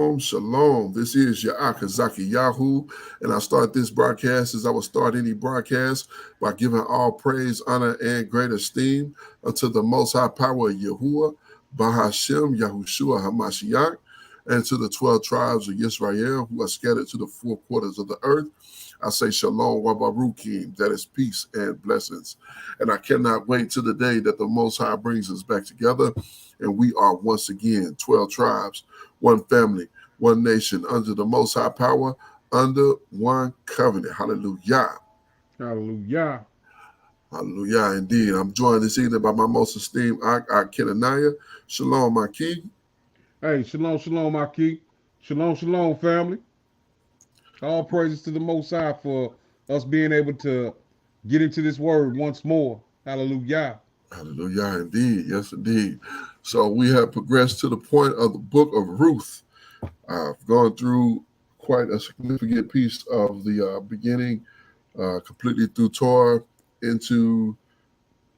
Shalom. This is your Akazaki Yahoo, and I start this broadcast as I would start any broadcast by giving all praise, honor, and great esteem unto the Most High Power of Yahuwah, Bahashem, Yahushua Hamashiach, and to the 12 tribes of Israel who are scattered to the four quarters of the earth. I say Shalom Wabarukim, that is peace and blessings. And I cannot wait till the day that the Most High brings us back together, and we are once again 12 tribes, one family, one nation, under the Most High Power, under one covenant. Hallelujah. Hallelujah. Hallelujah, indeed. I'm joined this evening by my most esteemed Kenaniah. Shalom, my king. Hey, shalom, shalom, Aki. Shalom, shalom, family. All praises to the Most High for us being able to get into this word once more. Hallelujah. Hallelujah, indeed. Yes, indeed. So we have progressed to the point of the book of Ruth. I've gone through quite a significant piece of the beginning, completely through Torah into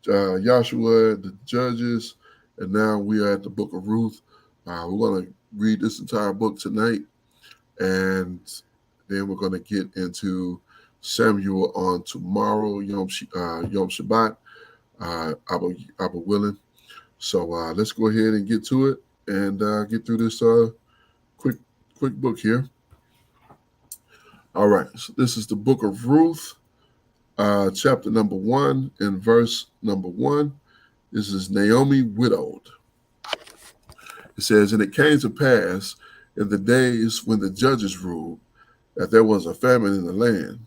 Joshua, the Judges, and now we are at the book of Ruth. We're going to read this entire book tonight, and then we're going to get into Samuel on tomorrow, Yom Shabbat, Abba willing. So let's go ahead and get to it and get through this quick book here. All right, so this is the book of Ruth, chapter number 1 and verse number 1. This is Naomi widowed. It says, "And it came to pass in the days when the judges ruled that there was a famine in the land,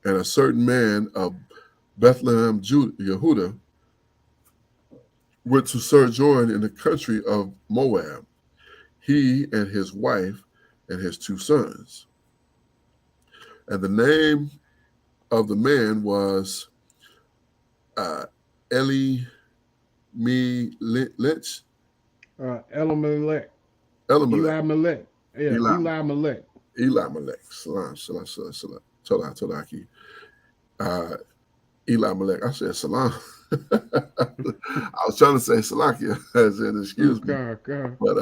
and a certain man of Bethlehem, Yehuda, went to sojourn in the country of Moab, he and his wife and his 2 sons. And the name of the man was Elimelech. Elimelech. Elimelech. Elimelech. Yeah, Elimelech. Elimelech. Salam, salam, salam, salam. Tolaki. Elimelech. I said salam. I was trying to say Salakia, as in excuse me. Okay. But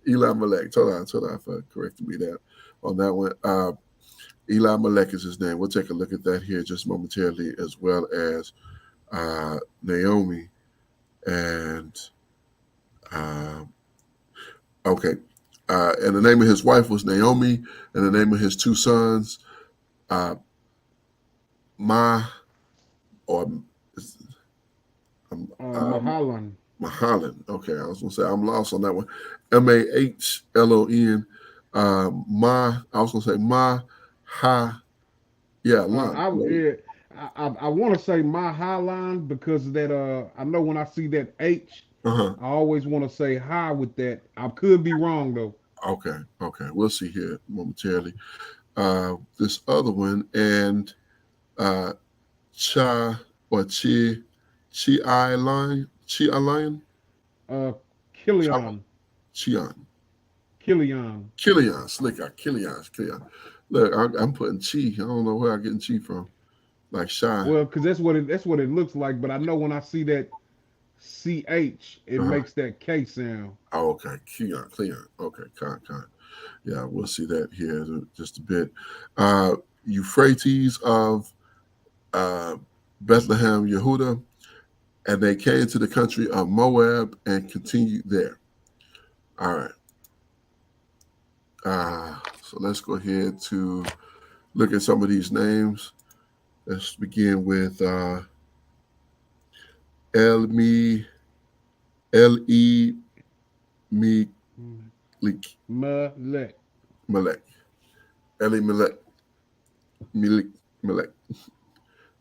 Elimelech. Tola for correcting me that on that one. Elimelech is his name. We'll take a look at that here just momentarily, as well as Naomi and okay. And the name of his wife was Naomi, and the name of his 2 sons, Mahalan. Okay, I was gonna say I'm lost on that one. Mahlon. I was gonna say Maha. Yeah, I want to say Mahalan because of that. I know when I see that H, I always want to say hi with that. I could be wrong though. Okay. We'll see here momentarily. This other one and Cha or Chi Lion. Killian. Slick out. Killian. Look, I'm putting Chi. I don't know where I'm getting Chi from. Like shy. Well, because that's what it looks like. But I know when I see that CH, it makes that K sound. Oh, okay. Cleon. Okay, con. Yeah, we'll see that here in just a bit. Euphrates of Bethlehem, Yehuda, and they came to the country of Moab and continued there. All right. So let's go ahead to look at some of these names. Let's begin with Elimelech.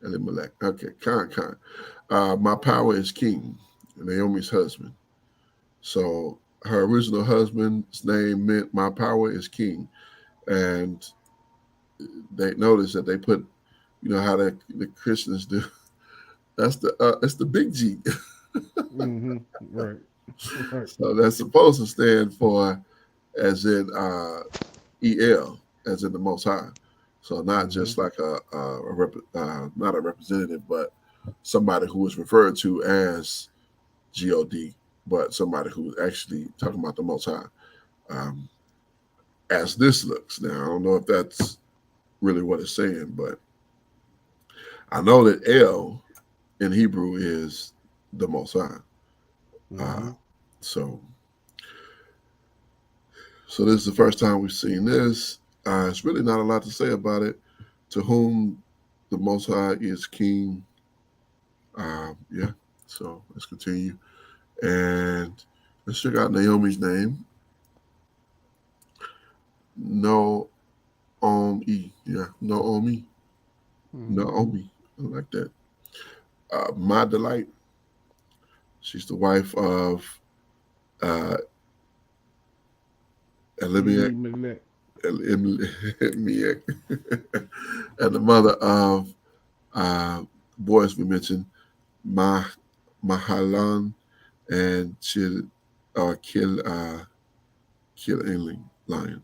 Elimelech. Okay, Khan. My power is king, Naomi's husband. So her original husband's name meant my power is king. And they noticed that they put, how the Christians do. That's the big G. Right. So that's supposed to stand for as in EL, as in the Most High. So not just like not a representative, but somebody who is referred to as God, but somebody who is actually talking about the Most High. as this looks. Now, I don't know if that's really what it's saying, but I know that El in Hebrew is the Most High. Uh, Mm-hmm. so, so this is the first time we've seen this. It's really not a lot to say about it. To whom the Most High is King. Yeah. So let's continue, and let's check out Naomi's name. No Yeah, Naomi. Mm-hmm. Naomi. I like that. My delight. She's the wife of uh, Elimelech, Elimelech. Elimelech, and the mother of boys we mentioned, Ma, Mahalan and Kil Lion,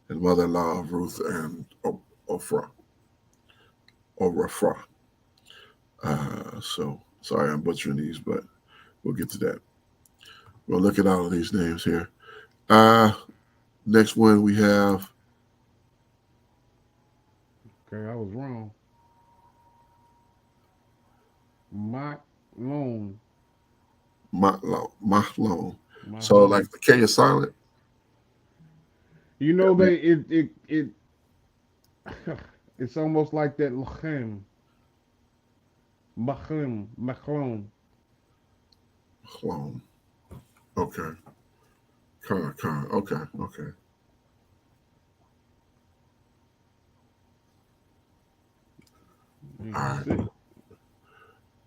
and mother-in-law of Ruth and Ophrah. Orafra. So sorry I'm butchering these, but we'll get to that. We'll look at all of these names here. Uh, Next one we have Okay, I was wrong. Mahlon. Mahlon. So Mahlon. like the K is silent. You That know means they it it's almost like that lachem. Machlon. Mahlon. Okay. Con. Okay. Okay. All He's right. sick.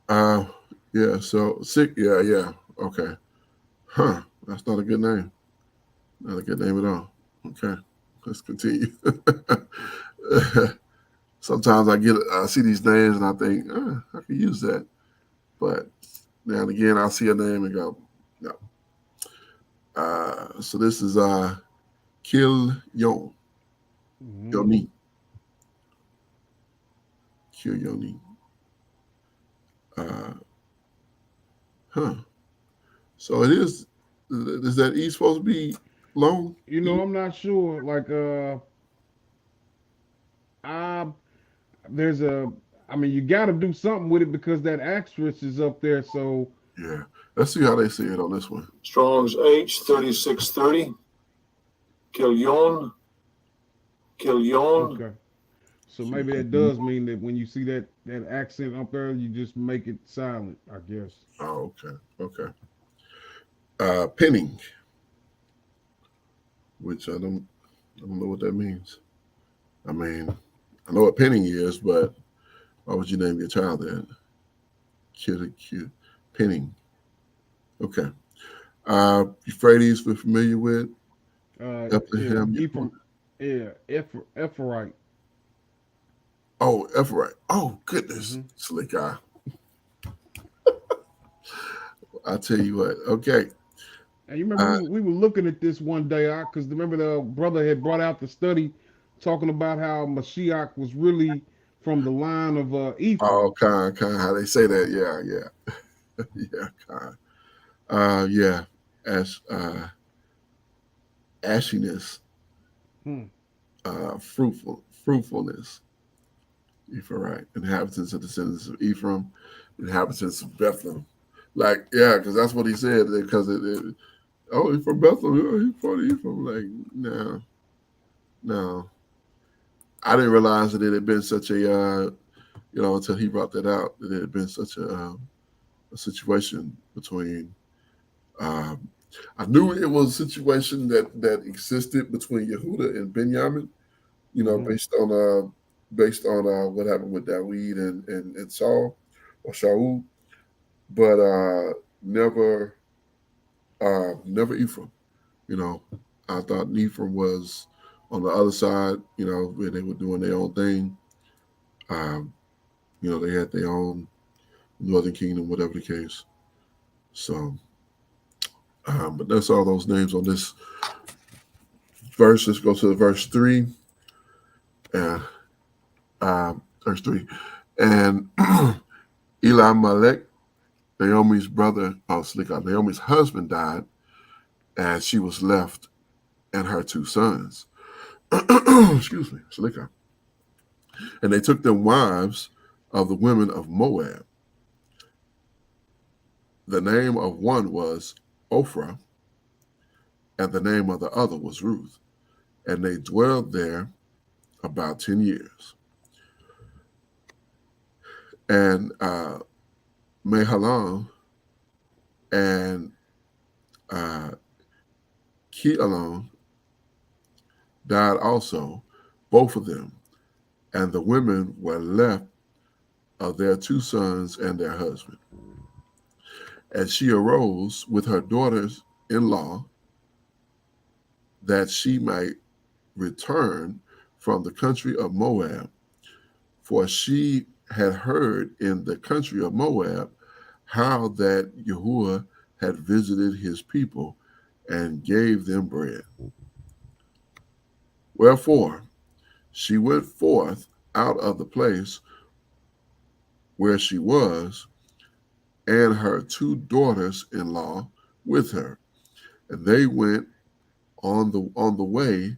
Uh, yeah. So sick. Yeah. Yeah. Okay. Huh. That's not a good name. Not a good name at all. Okay. Let's continue. Sometimes I see these names and I think, I could use that. But now and again, I'll see a name and go, no. So this is Kil Mm-hmm. Yoni. Kil Yoni. Uh, huh. So it is that E supposed to be long? You E? know, I'm not sure. Like I there's a I mean you gotta do something with it because that asterisk is up there, so Yeah. Let's see how they say it on this one. Strong's H3630. Killion. Killion. okay. So Kil maybe that Yoni. does mean that when you see that accent up there, you just make it silent, I guess. Oh, okay. Okay. Penning, which I don't know what that means. I mean, I know what penning is, but why would you name your child that? Kid. Penning. Okay. Euphrates, we're familiar with. Yeah, Bethlehem. Ephraim, yeah, Ephraite. Oh, Ephraim. Oh, goodness. Mm-hmm. Slick eye. I tell you what. Okay. And you remember Uh, we were looking at this one day, because remember the brother had brought out the study talking about how Mashiach was really from the line of Ephraim. oh, kind. How they say that? Yeah. Yeah, kind. Yeah. As ashiness, Hmm. fruitfulness. Ephraim, right? Inhabitants of the descendants of Ephraim, inhabitants of Bethlehem. Like, yeah, because that's what he said. Because oh, he's from Bethlehem. Oh, he's from Ephraim. Like, no. I didn't realize that it had been such a, until he brought that out, that it had been such a situation between. Um, I knew it was a situation that existed between Yehuda and Benjamin. Mm-hmm. Based on what happened with David and Saul or Shaul, but never Ephraim. You know, I thought Ephraim was on the other side. Where they were doing their own thing. Um, they had their own northern kingdom, whatever the case. So, but that's all those names on this verse. Let's go to the verse 3. Uh, Verse 3. And Elimelech, Naomi's brother, Naomi's husband died, and she was left and her two sons. excuse me, Slikah. And they took them wives of the women of Moab. The name of one was Ophrah, and the name of the other was Ruth. And they dwelled there about 10 years. And Mahalalel and Kealon died also, both of them, and the women were left of their 2 sons and their husband. And she arose with her daughters-in-law that she might return from the country of Moab, for she had heard in the country of Moab how that Yahuwah had visited his people and gave them bread. Wherefore she went forth out of the place where she was, and her 2 daughters-in-law with her, and they went on the way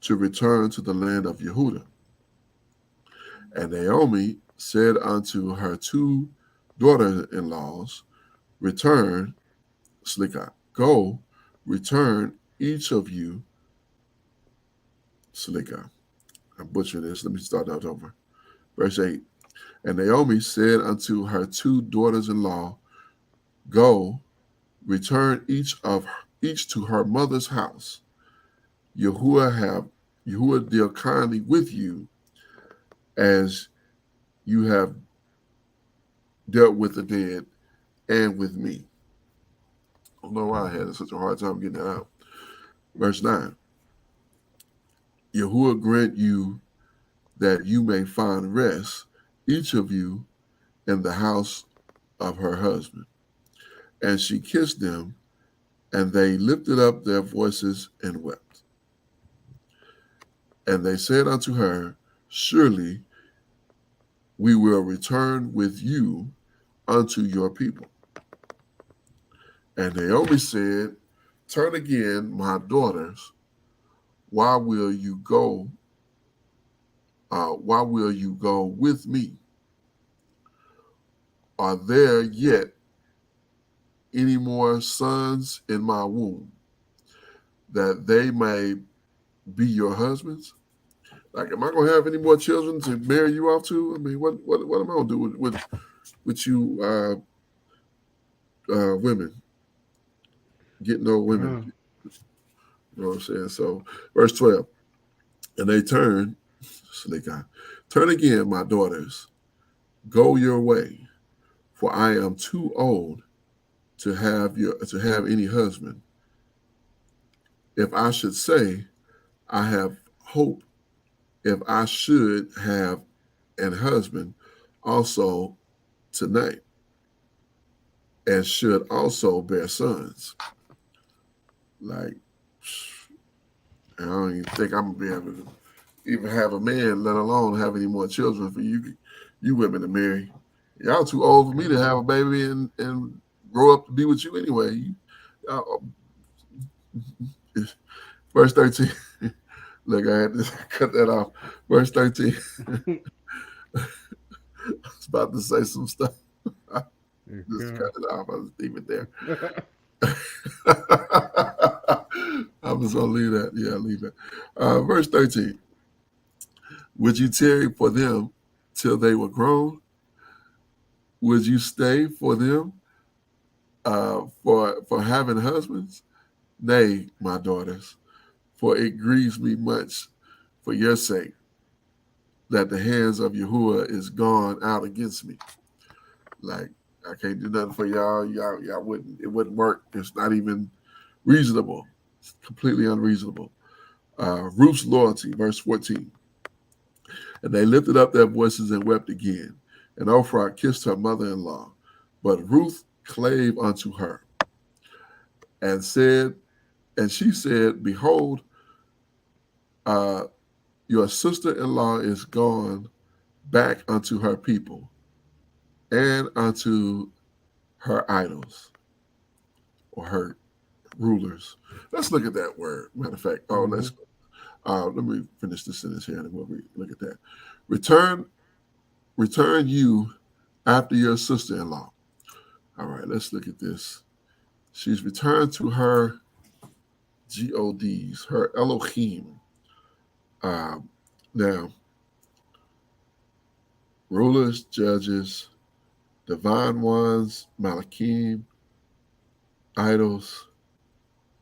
to return to the land of Yehudah. And Naomi said unto her 2 daughters-in-laws, return, Slikah, go, return each of you, Slikah. I'm butchering this. Let me start that over. Verse 8. And Naomi said unto her 2 daughters-in-law, go, return each to her mother's house. Yahuwah deal kindly with you as you have dealt with the dead and with me. I don't know why I had such a hard time getting that out. Verse 9. Yahuwah grant you that you may find rest, each of you in the house of her husband. And she kissed them, and they lifted up their voices and wept. And they said unto her, surely we will return with you unto your people. And Naomi said, turn again, my daughters. Why will you go? Why will you go with me? Are there yet any more sons in my womb, that they may be your husbands? Like, am I going to have any more children to marry you off to? I mean, what am I going to do with you women? Getting old women. You know what I'm saying? So, verse 12. And they turned, so they got, turn again, my daughters, go your way, for I am too old to have any husband. If I should say, I have hope, if I should have an husband also tonight, and should also bear sons. Like, I don't even think I'm gonna be able to even have a man, let alone have any more children for you women to marry. Y'all too old for me to have a baby and grow up to be with you anyway. Verse 13. Look, I had to cut that off. Verse 13. I was about to say some stuff. Just cut it off. I'll leave it there. I'm just going to leave that. Yeah, leave it. Verse 13. Would you tarry for them till they were grown? Would you stay for them for having husbands? Nay, my daughters, for it grieves me much for your sake that the hands of Yahuwah is gone out against me. Like, I can't do nothing for y'all. Y'all wouldn't. It wouldn't work. It's not even reasonable. It's completely unreasonable. Ruth's loyalty, verse 14. And they lifted up their voices and wept again. And Ophrah kissed her mother-in-law. But Ruth clave unto her and she said, behold, your sister-in-law is gone back unto her people and unto her idols, or her rulers. Let's look at that word. Matter of fact, Let me finish this sentence here and we'll look at that. Return you after your sister-in-law. All right, let's look at this. She's returned to her gods, her Elohim. Now, rulers, judges, divine ones, malachim, idols,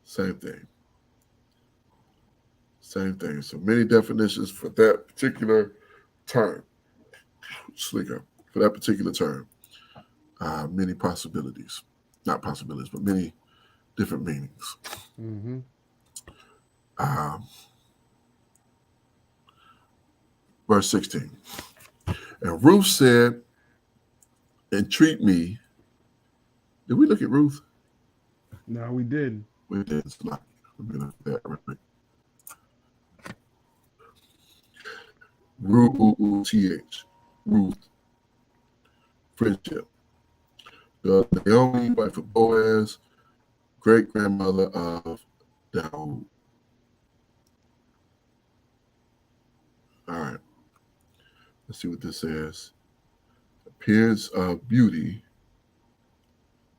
same thing. Same thing. So many definitions for that particular term. Slicker, for that particular term. Many possibilities. Not possibilities, but many different meanings. Mm-hmm. Verse 16. And Ruth said, entreat me. Did we look at Ruth? No, we didn't. We did. It's not. Let me look at that real quick. Ruth. Ruth. Friendship. Naomi, wife of Boaz, great grandmother of Dawood. All right. Let's see what this says. Appearance of beauty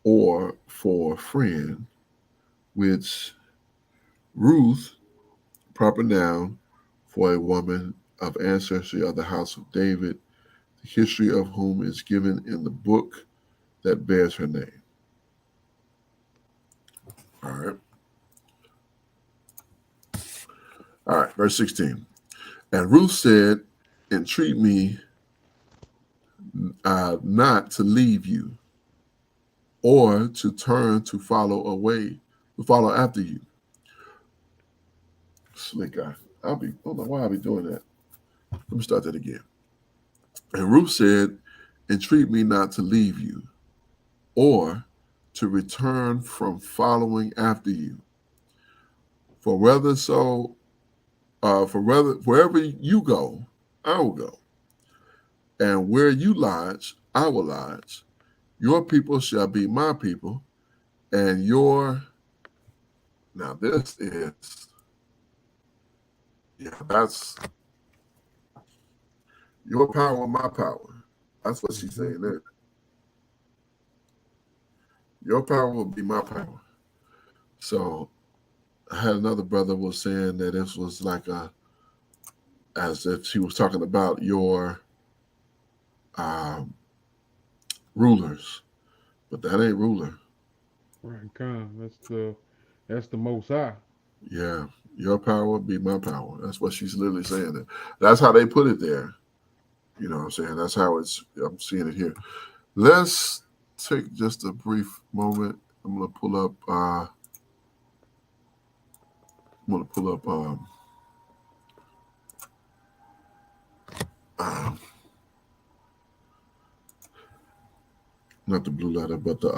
or for a friend, which Ruth, proper noun for a woman of ancestry of the house of David, the history of whom is given in the book that bears her name. All right. All right, verse 16. And Ruth said, entreat me not to leave you or to turn to follow after you. Slick guy. I don't know why I'll be doing that. Let me start that again. And Ruth said, entreat me not to leave you or to return from following after you. For wherever you go, I will go. And where you lodge, I will lodge. Your people shall be my people, and now this is, that's your power, my power. That's what she's saying there. Your power will be my power. So I had another brother was saying that this was like as if she was talking about your rulers, but that ain't ruler. Right, that's the Most High. Yeah, your power will be my power. That's what she's literally saying. That's how they put it there. You know what I'm saying? That's how I'm seeing it here. Let's take just a brief moment. I'm gonna pull up not the blue letter, but the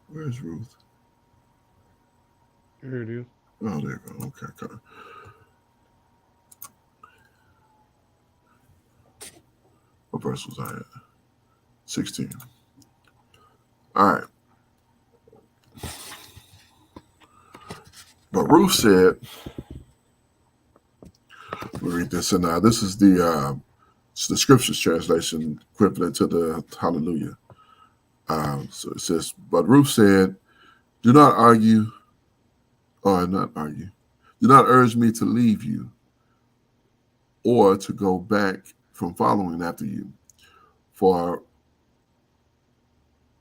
where's Ruth? There it is. Oh, there you go. Okay. What verse was I at? 16. All right. But Ruth said, we read this, and this is the Scriptures translation equivalent to the Hallelujah. So it says, but Ruth said, do not urge me to leave you or to go back from following after you. For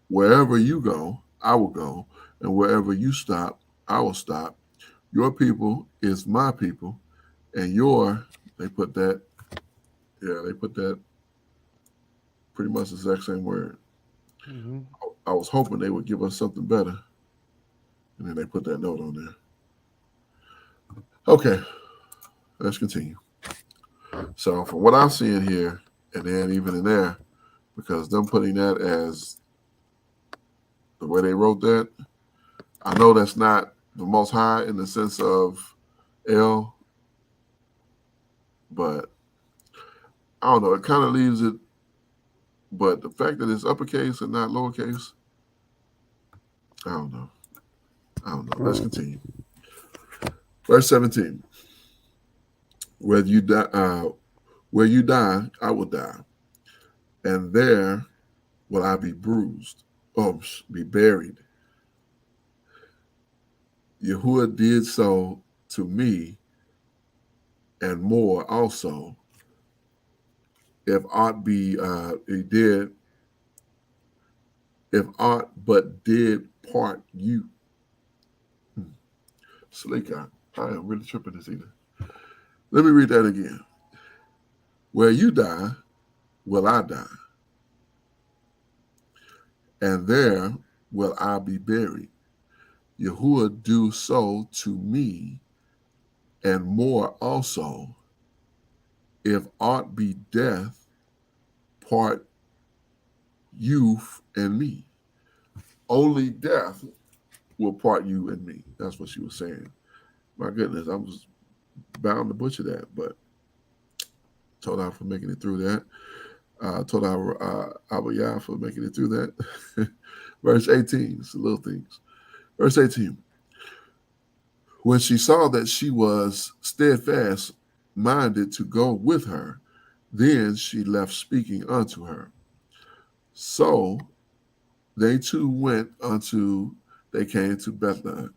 wherever you go, I will go, and wherever you stop, I will stop. Your people is my people, and they put that pretty much the exact same word. Mm-hmm. I was hoping they would give us something better, and then they put that note on there. Okay, let's continue. So from what I'm seeing here, and then even in there, because them putting that as the way they wrote that, I know that's not the Most High in the sense of El, but I don't know. It kind of leaves it But the fact that it's uppercase and not lowercase, I don't know. Let's continue. Verse 17. Where you die, I will die, and there will I be bruised, or be buried. Yahuwah did so to me, and more also. If aught be he did, if aught but did part you. Slika, I am really tripping this evening. Let me read that again. Where you die, will I die, and there will I be buried. Yahuwah do so to me, and more also, if aught be death, part you and me. Only death will part you and me. That's what she was saying. My goodness, I was bound to butcher that, but told her for making it through that. Told our Abba Yah for making it through that. Verse 18, it's the little things. Verse 18. When she saw that she was steadfast minded to go with her, then she left speaking unto her. So they two they came to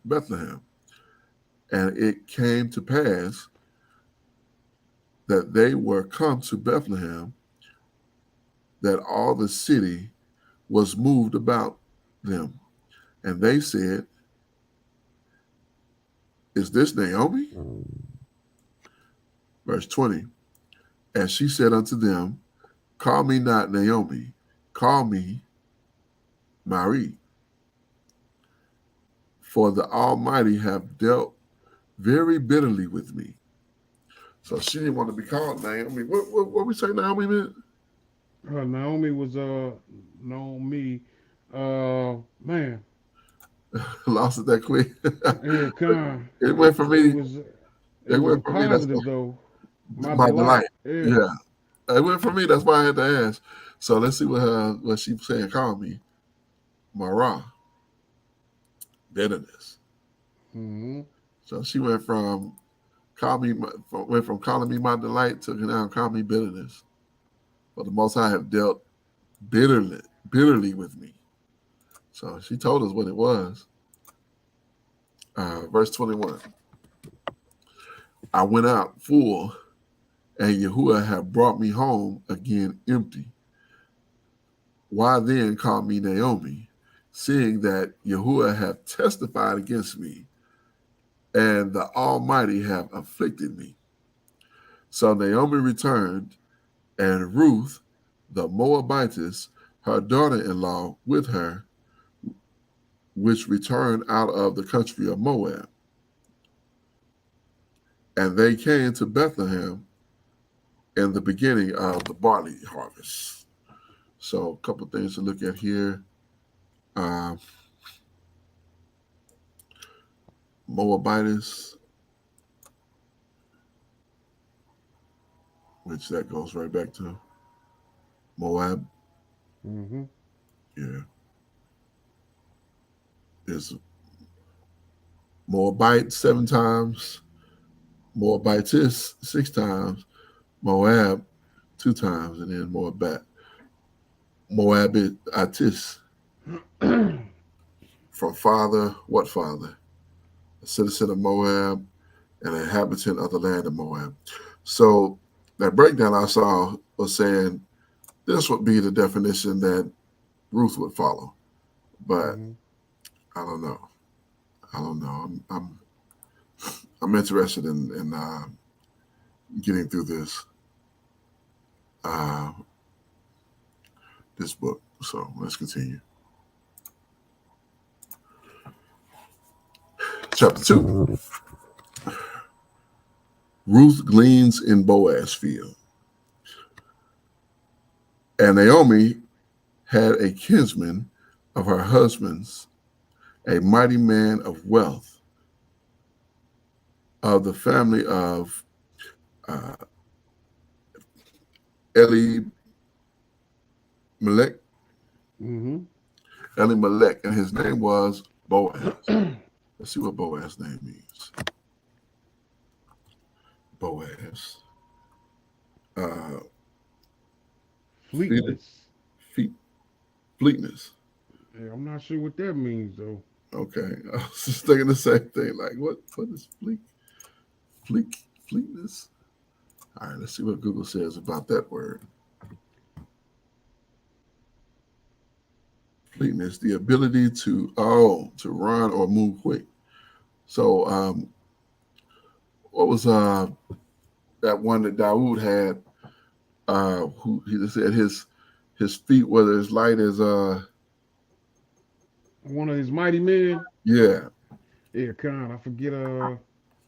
Bethlehem. And it came to pass that they were come to Bethlehem, that all the city was moved about them. And they said, is this Naomi? Verse 20. And she said unto them, call me not Naomi, call me Mari. For the Almighty have dealt very bitterly with me. So she didn't want to be called Naomi. What we say Naomi meant? Naomi was Naomi. Man, Lost it that quick. yeah, con. It went for It me. was It it went wasn't for me. That's positive though. My my delight. delight. Yeah. Yeah. It went for me. That's why I had to ask. So let's see what she saying. Call me Mara. Bitterness. Mm-hmm. So she went from calling me my delight to now call me bitterness. But the Most High have dealt bitterly with me. So she told us what it was. Verse 21. I went out full, and Yahuwah had brought me home again empty. Why then call me Naomi, seeing that Yahuwah have testified against me, and the Almighty have afflicted me? So Naomi returned, and Ruth, the Moabitess, her daughter-in-law, with her, which returned out of the country of Moab. And they came to Bethlehem in the beginning of the barley harvest. So a couple of things to look at here. Moabitess, which that goes right back to Moab. Mm-hmm. Yeah. Is Moabite 7 times, Moabitess 6 times, Moab 2 times, and then Moabitis from father, what father? A citizen of Moab, and an inhabitant of the land of Moab. So that breakdown I saw was saying this would be the definition that Ruth would follow, but Mm-hmm. I don't know. I'm interested in getting through this book. So let's continue. Chapter 2. Ruth gleans in Boaz's field. And Naomi had a kinsman of her husband's, a mighty man of wealth, of the family of uh, Melech, Mm-hmm. Elimelech, and his name was Boaz. Let's see what Boaz's name means. Boaz. Uh, feet, Fleetness. feet, fleetness. Yeah, I'm not sure what that means though. Okay, I was just thinking the same thing. Like, what is fleet, fleet, fleetness? All right, let's see what Google says about that word. Fleetness, the ability to run or move quick. So, what was that one that Dawood had? Who he just said his feet were as light as One of his mighty men. yeah, Yeah, kind. I forget.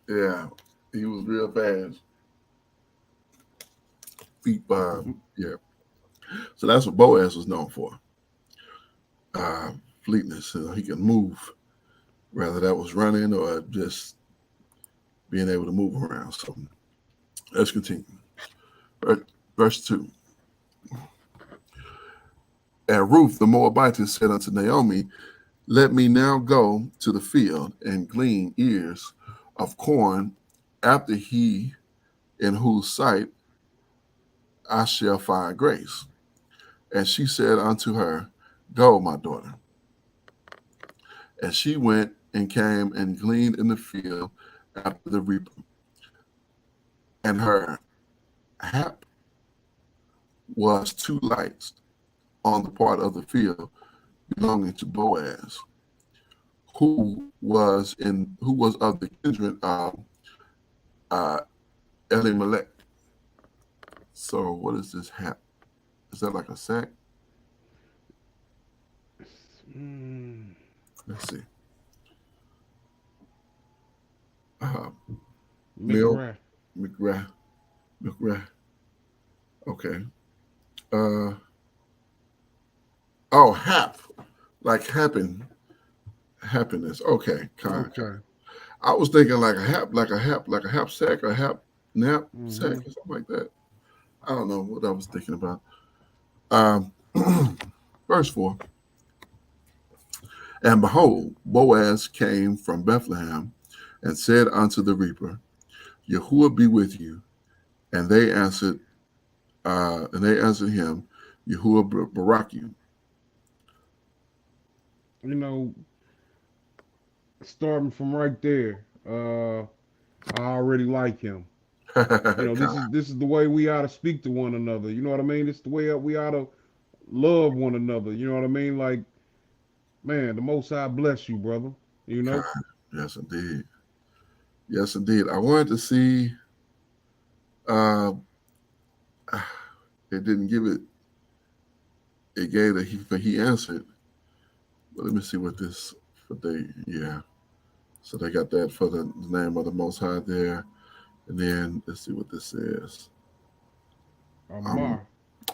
yeah, he was real fast. Feet, yeah. So that's what Boaz was known for. Fleetness. So he can move, whether that was running or just being able to move around. So let's continue. Verse 2. And Ruth the Moabitess said unto Naomi, let me now go to the field and glean ears of corn after he in whose sight I shall find grace. And she said unto her, go, my daughter. And she went and came and gleaned in the field after the reaper. And her hap was 2 lights on the part of the field belonging to Boaz, who was of the kindred of Elimelech. So what is this hap? Is that like a sack? Mm, Let's see. Uh, Mill, McGrath. McGrath, McGrath. Okay. Uh, oh, hap, like happiness. Okay, kind. Okay. I was thinking like a hap sack, a hap nap sack, Mm-hmm. or something like that. I don't know what I was thinking about. Um, verse 4. And behold, Boaz came from Bethlehem and said unto the reaper, Yahuwah be with you. And they answered him, Yahuwah barak you. You know, starting from right there, I already like him. You know, this is the way we ought to speak to one another. You know what I mean? It's the way we ought to love one another. You know what I mean? Like, man, the Most High bless you, brother. You know. Yes, indeed. Yes, indeed. I wanted to see. Uh, it didn't give it. It gave that he answered. But let me see what this for they. Yeah. So they got that for the name of the Most High there, and then let's see what this says. Um, Amar.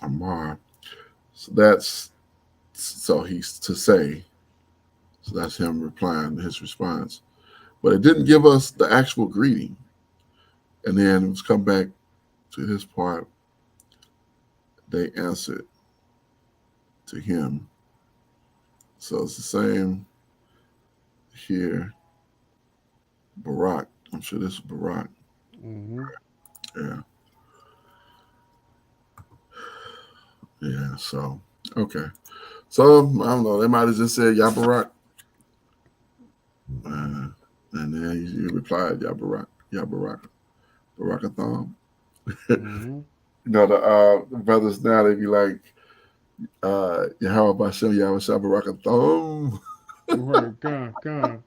Amar. So he's to say. So that's him replying to his response. But it didn't give us the actual greeting. And then let's come back to his part. They answered to him. So it's the same here. Barak. I'm sure this is Barak. Mm-hmm. Yeah. Yeah. So, okay. So, I don't know. They might have just said Yabarak. And then he replied, Yabarak. Yabarak. Barakathon. Mm-hmm. You know, the brothers now, they be like, Yahweh Bashem Yahweh Shabbarakathon. Right. Con.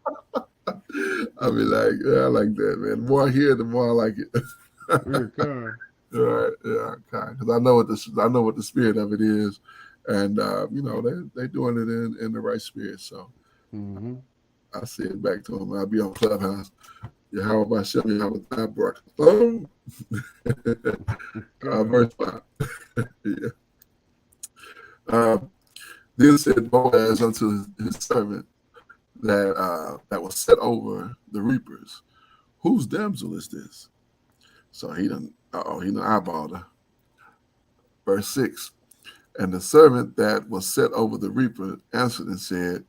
I be like, yeah, I like that, man. The more I hear it, the more I like it. Yeah, con. All right, yeah, because I know what the spirit of it is, and they doing it in the right spirit. So Mm-hmm. I say it back to them. I'll be on Clubhouse. Yahweh Bashem Yahweh Shabbarakathon. Con. Verse 5. Yeah. Uh, then said Boaz unto his servant that was set over the reapers, whose damsel is this? So he done eyeballed her. Verse 6. And the servant that was set over the reaper answered and said,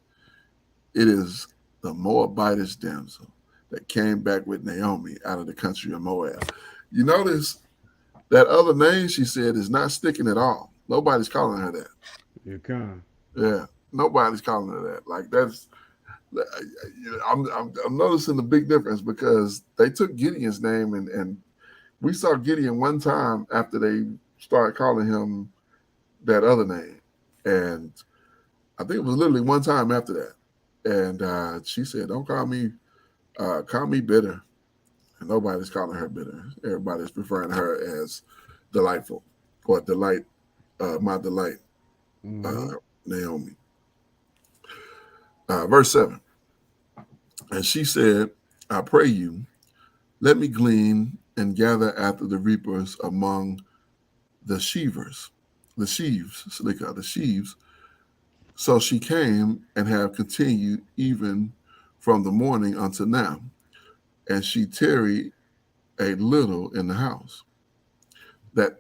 it is the Moabitish damsel that came back with Naomi out of the country of Moab. You notice that other name she said is not sticking at all. Nobody's calling her that. You can. Yeah, nobody's calling her that. Like that's, I'm noticing the big difference because they took Gideon's name and we saw Gideon one time after they started calling him that other name, and I think it was literally one time after that. And she said, "Don't call me bitter." And nobody's calling her bitter. Everybody's referring to her as delightful or delight, my delight, Naomi. Verse 7. And she said, I pray you, let me glean and gather after the reapers among the sheaves. The sheaves. So she came and have continued even from the morning until now. And she tarried a little in the house. That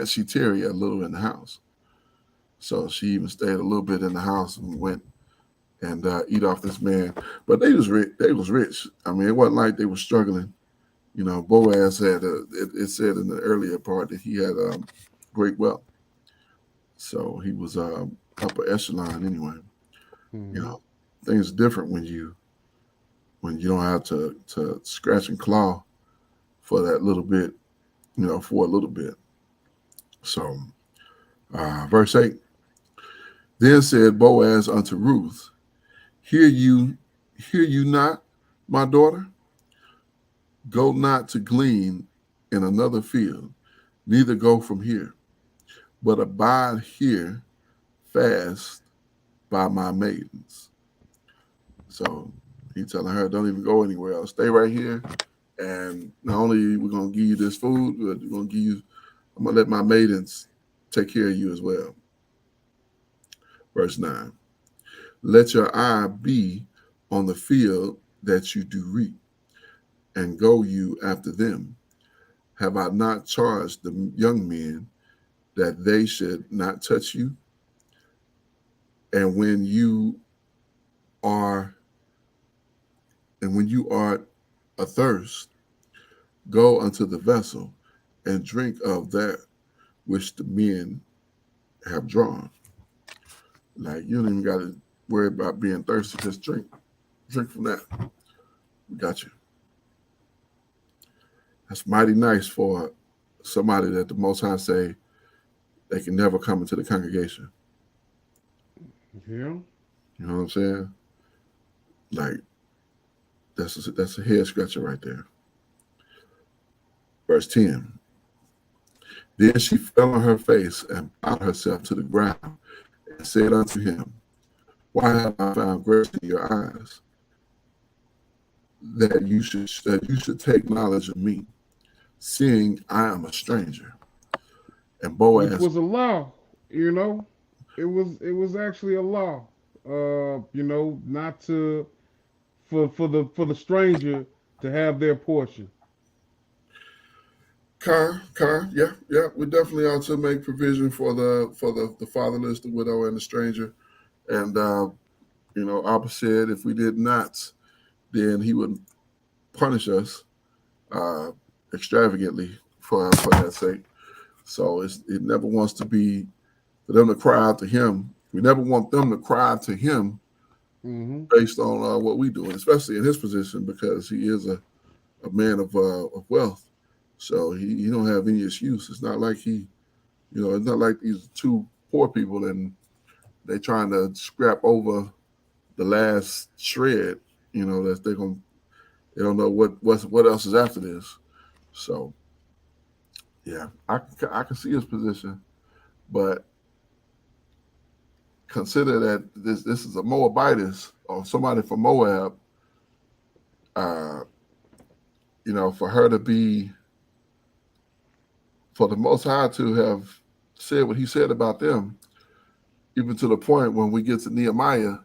she tarried a little in the house. So she even stayed a little bit in the house and went and eat off this man. But they was rich. They was rich. I mean, it wasn't like they were struggling. You know, Boaz had it said in the earlier part that he had great wealth. So he was upper echelon anyway. You know, things are different when you don't have to scratch and claw for that little bit, you know, for a little bit. So verse 8. Then said Boaz unto Ruth, Hear you not, my daughter? Go not to glean in another field, neither go from here, but abide here fast by my maidens. So he telling her, don't even go anywhere else. Stay right here. And not only we're going to give you this food, but I'm going to let my maidens take care of you as well. Verse 9. Let your eye be on the field that you do reap, and go you after them. Have I not charged the young men that they should not touch you? And when you are athirst, go unto the vessel and drink of that which the men have drawn. Like, you don't even got to worry about being thirsty. Just drink from that. We got you. That's mighty nice for somebody that the Most High say they can never come into the congregation. Yeah. You know what I'm saying? Like, that's a head scratcher right there. Verse 10. Then she fell on her face and bowed herself to the ground and said unto him, Why have I found grace in your eyes, that you should take knowledge of me, seeing I am a stranger? And Boaz, which was a law, you know, it was actually a law, you know, not to for the stranger to have their portion. yeah, we definitely ought to make provision for the fatherless, the widow, and the stranger. And you know, Abba said if we did not, then he would punish us extravagantly for that sake. So it never wants to be for them to cry out to him. We never want them to cry out to him based on what we do, especially in his position, because he is a man of wealth. So he don't have any excuse. It's not like it's not like these two poor people and they trying to scrap over the last shred. You know that they don't know what else is after this. So yeah, I can see his position, but consider that this is a Moabitess or somebody from Moab. You know, for her to be, for the Most High to have said what he said about them, even to the point when we get to Nehemiah,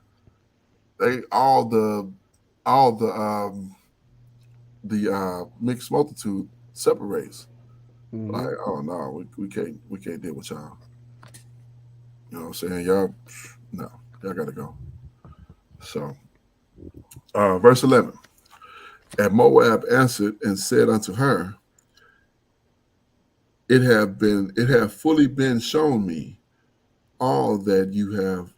they all the mixed multitude separates. Like, oh no, we can't deal with y'all. You know what I'm saying? Y'all, no, y'all got to go. So, verse 11. And Moab answered and said unto her, it have fully been shown me all that you have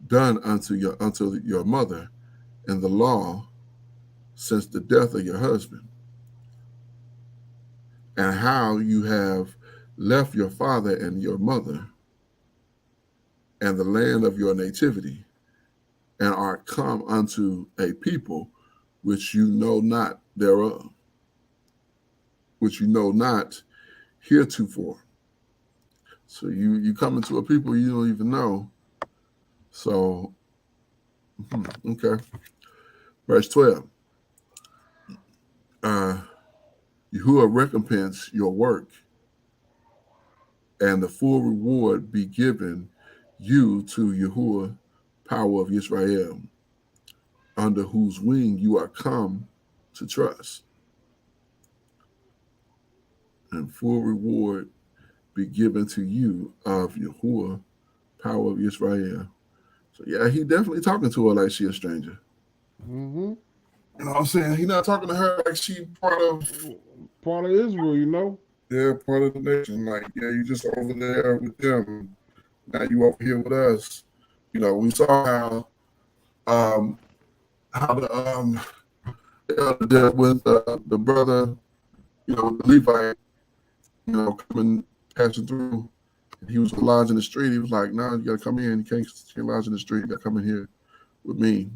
done unto your mother in the law since the death of your husband, and how you have left your father and your mother and the land of your nativity, and are come unto a people which you know not thereof, which you know not heretofore. So you come into a people you don't even know. So, okay. Verse 12. Yahuwah recompense your work, and the full reward be given you to Yahuwah, power of Israel, under whose wing you are come to trust. And full reward be given to you of Yahuwah, power of Israel. So yeah, he definitely talking to her like she a stranger. Mm-hmm. You know what I'm saying? He not talking to her like she part of Israel, you know. yeah, part of the nation. Like, yeah, you just over there with them. Now you over here with us. You know, we saw how the elder dealt with the brother, you know, the Levite, you know, coming passing through. He was lodging in the street. He was like, "No, you gotta come in. You can't lodge in the street. You gotta come in here with me."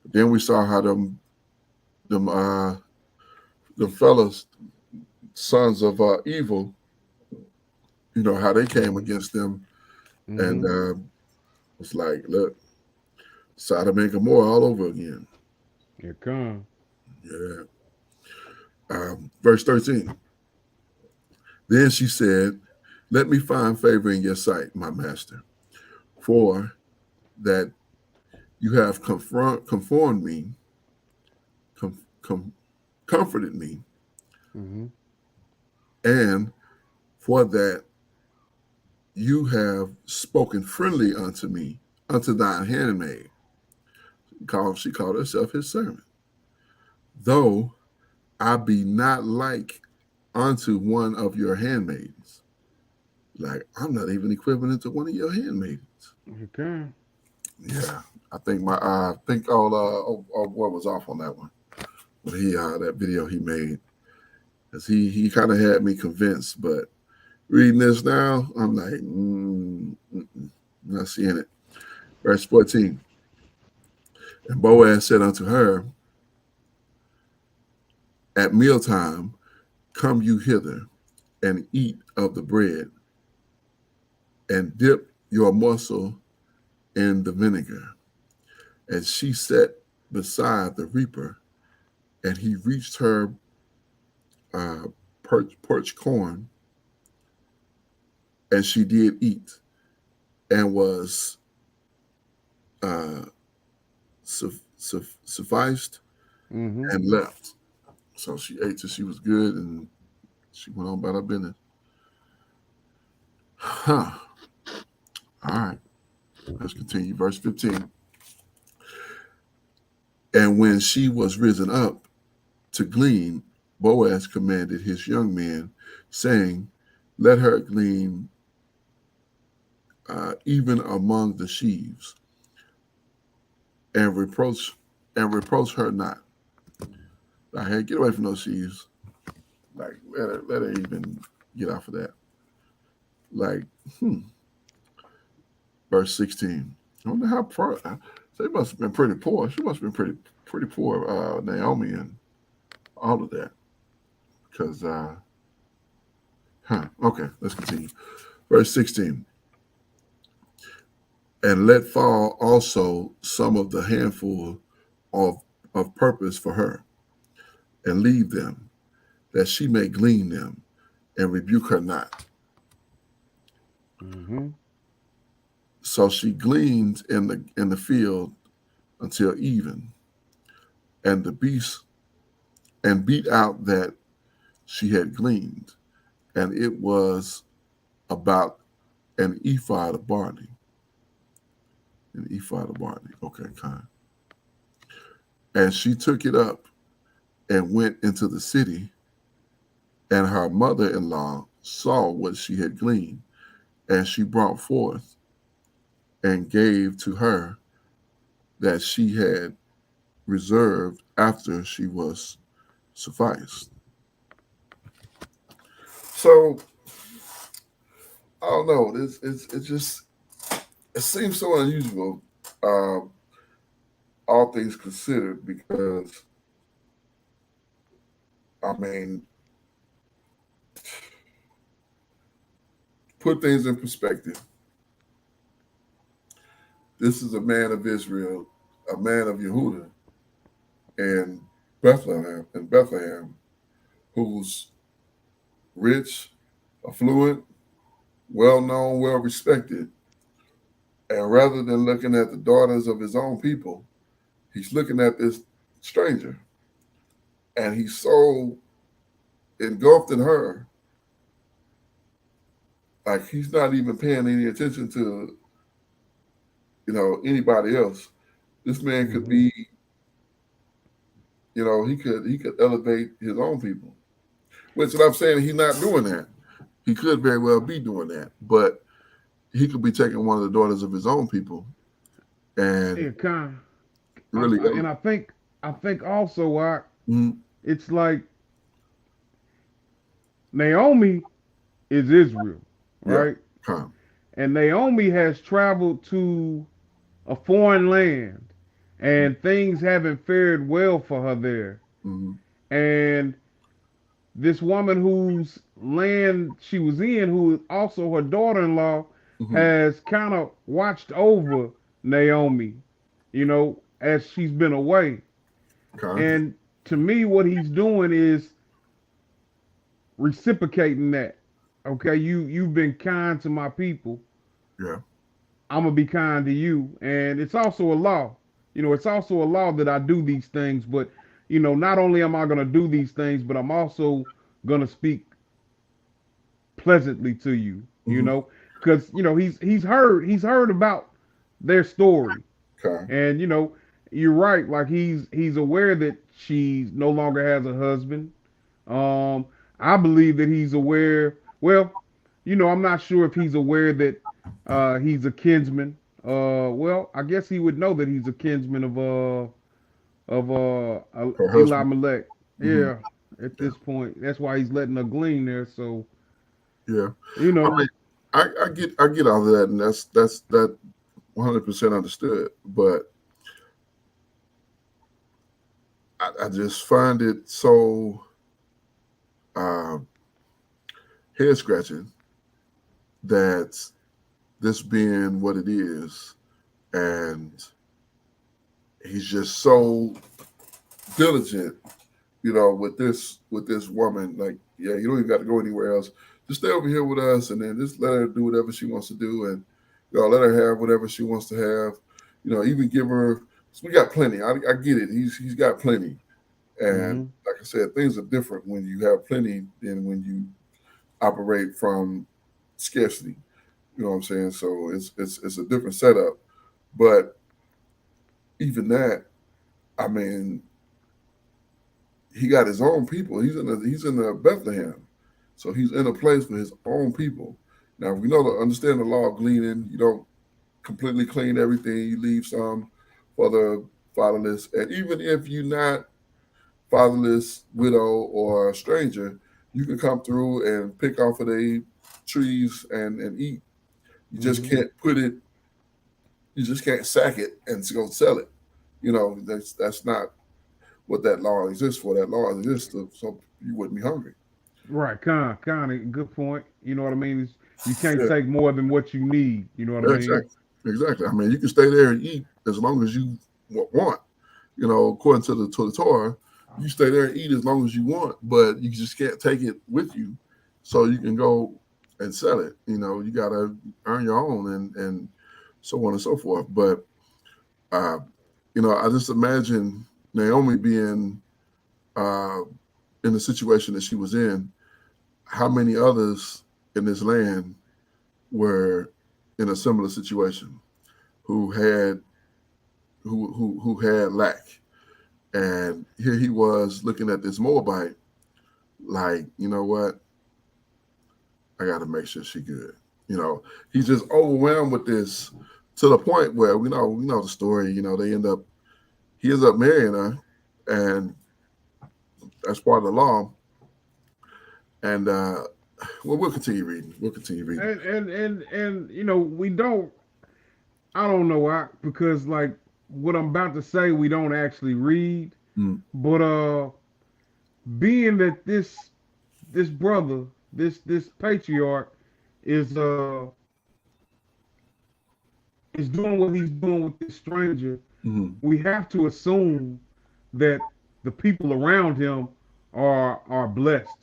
But then we saw how the fellas, sons of evil, you know, how they came against them, and it's like, look, Sodom and Gomorrah all over again. Here come. Yeah. Verse 13. Then she said, "Let me find favor in your sight, my master, for that you have conformed me, comforted me, Mm-hmm. and for that you have spoken friendly unto me, unto thine handmaid." She called herself his servant. "Though I be not like unto one of your handmaidens." Like, I'm not even equivalent to one of your handmaidens. Here come. Yeah, I think all what was off on that one. But that video he made, because he kind of had me convinced. But reading this now, I'm like, not seeing it. Verse 14. And Boaz said unto her, "At mealtime come you hither, and eat of the bread, and dip your morsel in the vinegar." And she sat beside the reaper, and he reached her parched corn, and she did eat, and was sufficed, Mm-hmm. and left. So she ate till she was good, and she went on about her business. Huh. All right. Let's continue. Verse 15. And when she was risen up to glean, Boaz commanded his young men, saying, "Let her glean even among the sheaves, and reproach her not." Like, hey, get away from those sheaves. Like, let her even get off of that. Like, verse 16. I wonder how poor. They must have been pretty poor. She must have been pretty poor, Naomi, and all of that. Because, okay, let's continue. Verse 16. And let fall also some of the handful of purpose for her, and leave them, that she may glean them, and rebuke her not. Mm-hmm. So she gleaned in the field until even, and the beast and beat out that she had gleaned, and it was about an ephod of barley. An ephod of barley. Okay, kind. And she took it up and went into the city, and her mother-in-law saw what she had gleaned, and she brought forth and gave to her that she had reserved after she was sufficed. So I don't know. It's just it seems so unusual, all things considered, because I mean, put things in perspective. This is a man of Israel, a man of Yehuda, and Bethlehem, who's rich, affluent, well known, well respected. And rather than looking at the daughters of his own people, he's looking at this stranger. And he's so engulfed in her, like he's not even paying any attention to, anybody else. This man could be, he could elevate his own people. Which I'm saying he's not doing that. He could very well be doing that, but he could be taking one of the daughters of his own people and really. And I think also, Mhm. it's like Naomi is Israel, right? Yeah. And Naomi has traveled to a foreign land, and things haven't fared well for her there. Mm-hmm. And this woman whose land she was in, who is also her daughter-in-law, Mm-hmm. has kind of watched over Naomi, as she's been away. Okay. And to me, what he's doing is reciprocating that. Okay, you've been kind to my people. Yeah. I'm gonna be kind to you. And it's also a law. It's also a law that I do these things, but not only am I gonna do these things, but I'm also gonna speak pleasantly to you, Mm-hmm. because he's heard about their story. Okay. And you're right, like he's aware that she no longer has a husband. I believe that he's aware. Well, I'm not sure if he's aware that he's a kinsman. Well, I guess he would know that he's a kinsman of Her husband. Elimelech. Mm-hmm. Yeah, at Yeah. this point, that's why he's letting her glean there. So Yeah. you I know, mean, I get all of that, and that's that 100% understood. But I just find it so head scratching that this being what it is, and he's just so diligent, with this woman. Like, yeah, you don't even got to go anywhere else. Just stay over here with us, and then just let her do whatever she wants to do, and let her have whatever she wants to have. Even give her. We got plenty. I get it. He's got plenty, and hmm like I said, things are different when you have plenty than when you operate from scarcity. You know what I'm saying? So it's a different setup, but even that, I mean, he got his own people. He's in the Bethlehem, so he's in a place for his own people. Now we know to understand the law of gleaning. You don't completely clean everything. You leave some for the fatherless, and even if you're not fatherless, widow, or a stranger, you can come through and pick off of the trees and eat. You just hmm can't put it. You just can't sack it and go sell it. That's not what that law exists for. That law exists so you wouldn't be hungry. right, kind of good point. You know what I mean? You can't Yeah, take more than what you need. You know what I yeah, mean? exactly. I mean, you can stay there and eat as long as you want. According to the Torah, you stay there and eat as long as you want, but you just can't take it with you, so you can go and sell it. You got to earn your own and so on and so forth. But uh, I just imagine Naomi being uh, in the situation that she was in. How many others in this land were in a similar situation, who had who had lack, and here he was looking at this Moabite, like, you know what, I got to make sure she good. You know, he's just overwhelmed with this to the point where we know the story. You know, he ends up marrying her, and that's part of the law. And well, we'll continue reading. We'll continue reading. And you know, we don't. I don't know why, because like what I'm about to say, we don't actually read. Mm. But being that this brother, this patriarch, is is doing what he's doing with this stranger, Mm-hmm. we have to assume that the people around him are blessed.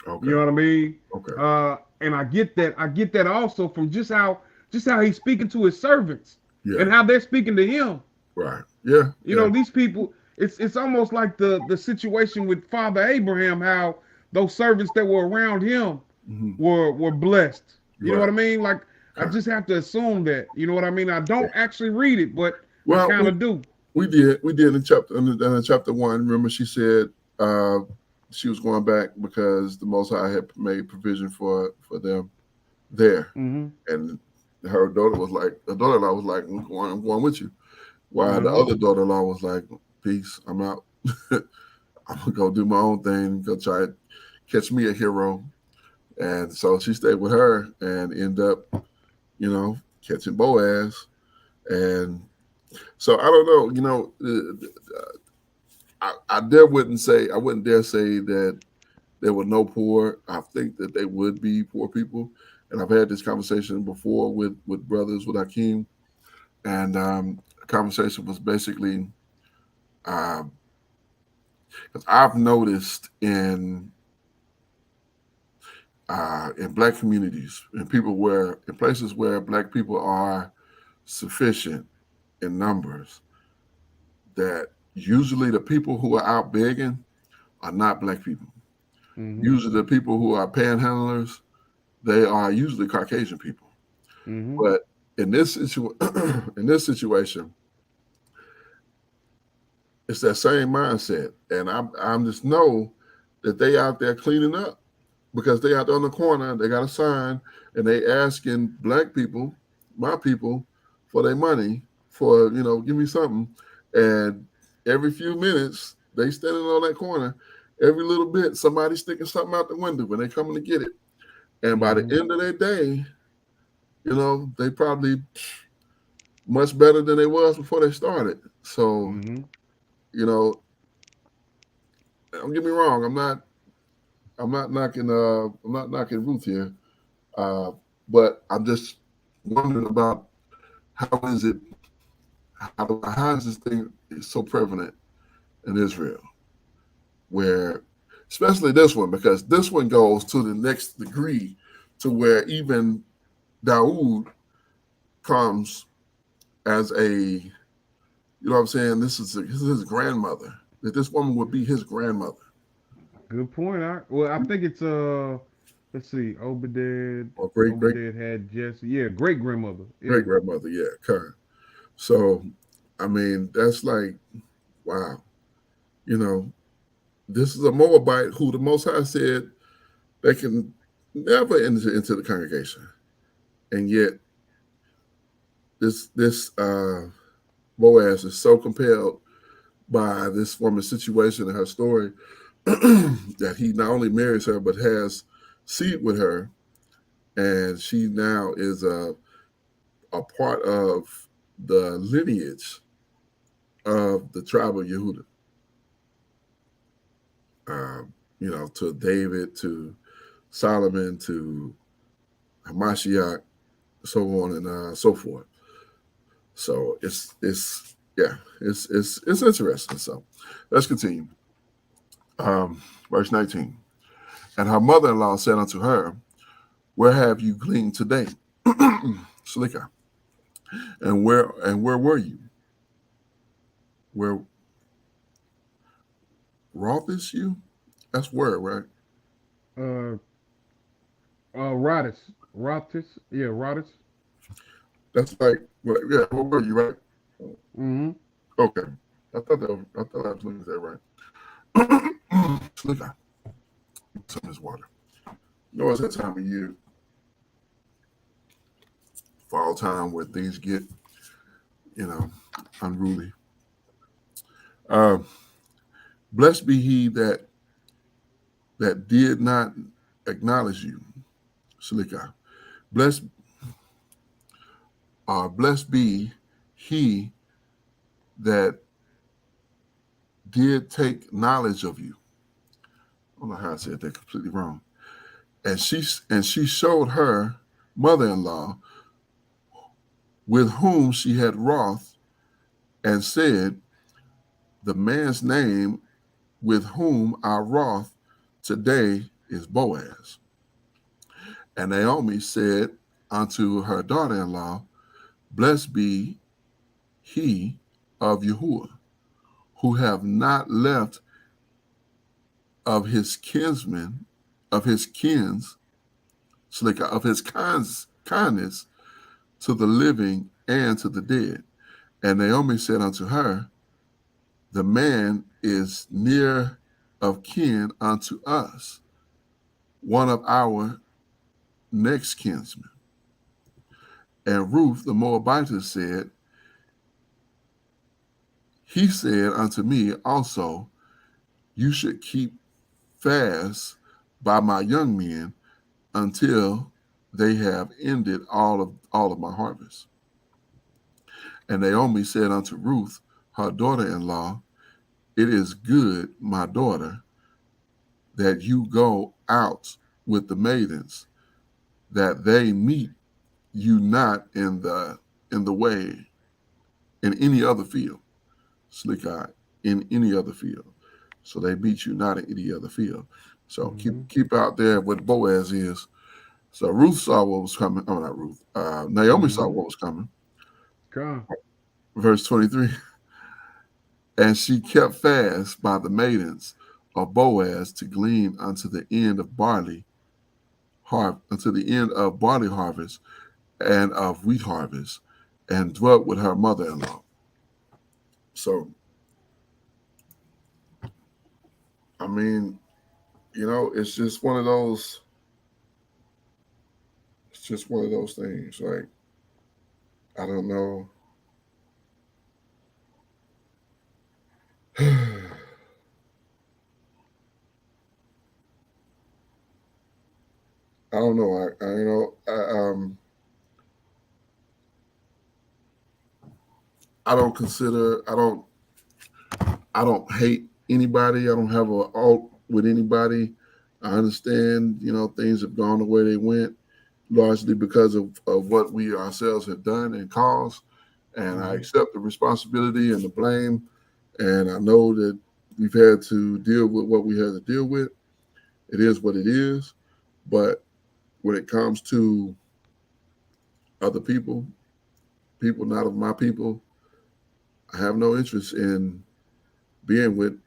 You Okay. know what I mean? Okay. And I get that. I get that also from just how he's speaking to his servants Yeah. and how they're speaking to him. Right. Yeah. You Yeah. know, these people. It's almost like the situation with Father Abraham, how those servants that were around him Mm-hmm. were blessed. You know Right. what I mean? Like I Okay. just have to assume that. You know what I mean? I Yeah. don't actually read it, but I Well, kind of do. we did in chapter 1. Remember, she said uh, she was going back because the Most High had made provision for them there, Mm-hmm. and her daughter-in-law was like, I'm going with you. While the Uh-huh. other daughter-in-law was like, peace, I'm out. I'm gonna go do my own thing, go try to catch me a hero. And so she stayed with her and ended up, catching Boaz. And so I don't know, I wouldn't dare say that there were no poor. I think that they would be poor people. And I've had this conversation before with brothers, with Akeem. And the conversation was basically, because I've noticed in black communities, in places where black people are sufficient in numbers, that usually the people who are out begging are not black people. Mm-hmm. Usually the people who are panhandlers, they are usually Caucasian people. Mm-hmm. But in this in this situation, it's that same mindset, and I'm just know that they out there cleaning up because they out there on the corner. They got a sign, and they asking black people, my people, for their money for give me something, and every few minutes they standing on that corner. Every little bit, somebody sticking something out the window when they coming to get it. And by the Mm-hmm. end of their day, they probably much better than they was before they started. So, Mm-hmm. you know, don't get me wrong. I'm not knocking Ruth here. Uh, but I'm just wondering about how is it how is this thing so prevalent in Israel, where especially this one, because this one goes to the next degree to where even Dawood comes as what I'm saying, this is his grandmother. That this woman would be his grandmother. Good point. I think it's let's see, Obadiah. Or great great Obadiah had Jesse. Yeah, great grandmother. Yeah. great grandmother, yeah, kind. So I mean, that's like, wow. You know, this is a Moabite who the Most High said they can never enter into the congregation. And yet this Boaz is so compelled by this woman's situation and her story that he not only marries her but has seed with her, and she now is a part of the lineage of the tribe of Yehuda. To David, to Solomon, to Hamashiach, so on and so forth. So it's interesting. So let's continue. Verse 19. And her mother-in-law said unto her, where have you gleaned today? Slicka. And where were you? Where Roth you? That's where, right? Uh, Rodis. Rotis. Yeah, Rotis. That's like, yeah, what were you, right? Mm-hmm. Okay. I thought I was looking at that right. Look, some of this water. You know, it's that time of year, fall time, where things get, you know, unruly. Uh, Blessed be he that did not acknowledge you, Salika. Blessed, blessed be he that did take knowledge of you. I don't know how I said that completely wrong. And she showed her mother-in-law with whom she had wroth, and said, the man's name with whom I wroth today is Boaz. And Naomi said unto her daughter-in-law, blessed be he of Yahuwah, who have not left of his kinsmen, of his kins, of his kindness to the living and to the dead. And Naomi said unto her, the man is near of kin unto us, one of our next kinsmen. And Ruth the Moabitess said, he said unto me also, you should keep fast by my young men until they have ended all of my harvest. And Naomi said unto Ruth, her daughter-in-law, it is good, my daughter, that you go out with the maidens, that they meet you not in the way in any other field. Slikai, in any other field. So they meet you not in any other field. So Mm-hmm. keep out there what Boaz is. So Ruth saw what was coming. Oh, not Ruth. Naomi saw Mm-hmm. what was coming. God. Verse 23. And she kept fast by the maidens of Boaz to glean unto the end of unto the end of barley harvest and of wheat harvest, and dwelt with her mother-in-law. So, I mean, it's just one of those. It's just one of those things. Like, I don't know. I don't know. I don't consider. I don't hate anybody. I don't have a alt with anybody. I understand. Things have gone the way they went, largely because of what we ourselves have done and caused. And I Mm-hmm. accept the responsibility and the blame. And I know that we've had to deal with what we had to deal with. It is what it is. But when it comes to other people not of my people, I have no interest in being with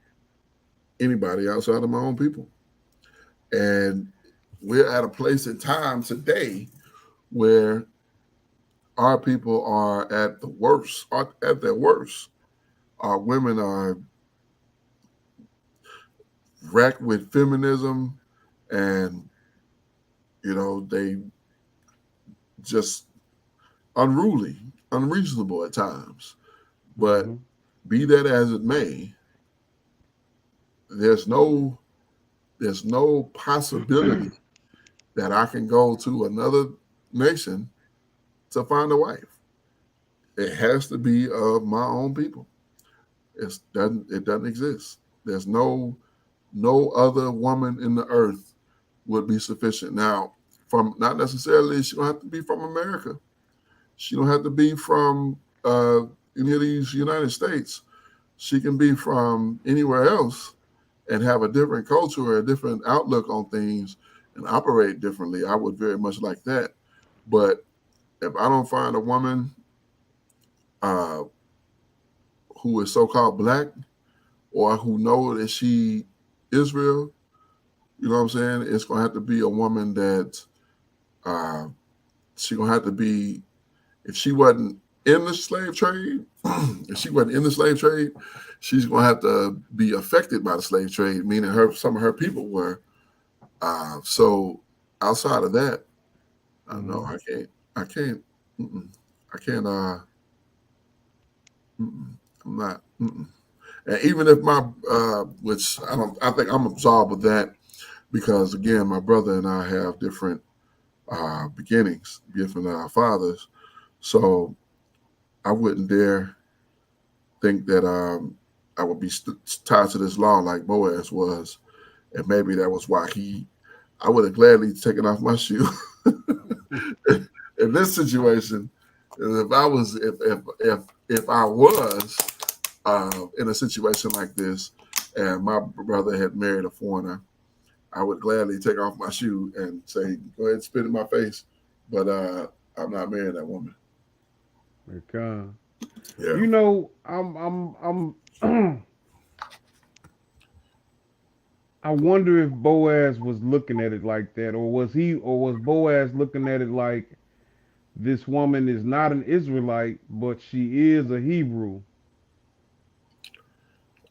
anybody outside of my own people. And we're at a place in time today where our people are at the worst, are at their worst. Our women are wrecked with feminism, and they just unruly, unreasonable at times. But Mm-hmm. be that as it may, there's no possibility that I can go to another nation to find a wife. It has to be of my own people. It doesn't exist. There's no other woman in the earth would be sufficient. Now, from not necessarily, she don't have to be from America. She don't have to be from any of these United States. She can be from anywhere else and have a different culture or a different outlook on things and operate differently. I would very much like that. But if I don't find a woman uh, who is so-called black or who know that she Israel, you know what I'm saying? It's going to have to be a woman that Uh, she gonna have to be, if she wasn't in the slave trade, if she wasn't in the slave trade, she's gonna have to be affected by the slave trade, meaning some of her people were. So outside of that, I don't know. I can't. Mm-mm. I can't. Mm-mm. I'm not. Mm-mm. And even if which I don't, I think I'm absolved with that because again, my brother and I have different beginnings, different fathers. So I wouldn't dare think that I would be tied to this law like Boaz was, and maybe that was why I would have gladly taken off my shoe in this situation. If I was, if I was in a situation like this, and my brother had married a foreigner, I would gladly take off my shoe and say, "Go ahead, and spit in my face," but I'm not marrying that woman. Okay. Yeah. You know, I'm I wonder if Boaz was looking at it like that, or was Boaz looking at it like this woman is not an Israelite, but she is a Hebrew.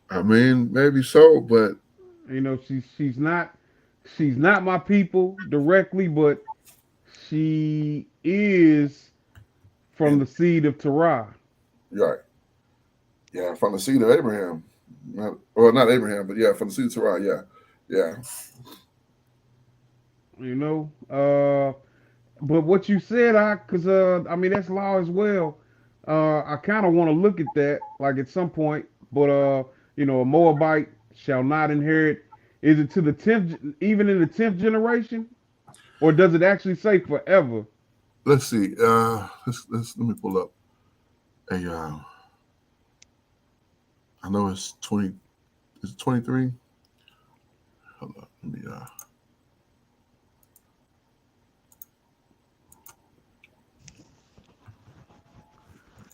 I mean, maybe so, but You know, she's not my people directly, but she is from and the seed of Terah. right, yeah, from the seed of Abraham, not Abraham, but yeah, from the seed of Sarah, yeah, yeah. You know, but what you said, cause I mean that's law as well. I kind of want to look at that, like at some point. But you know, a Moabite shall not inherit. Is it to the tenth, even in the 10th generation, or does it actually say forever? Let's see. Let me pull up a. I know it's 20. Is it 23? Hold up. Let me.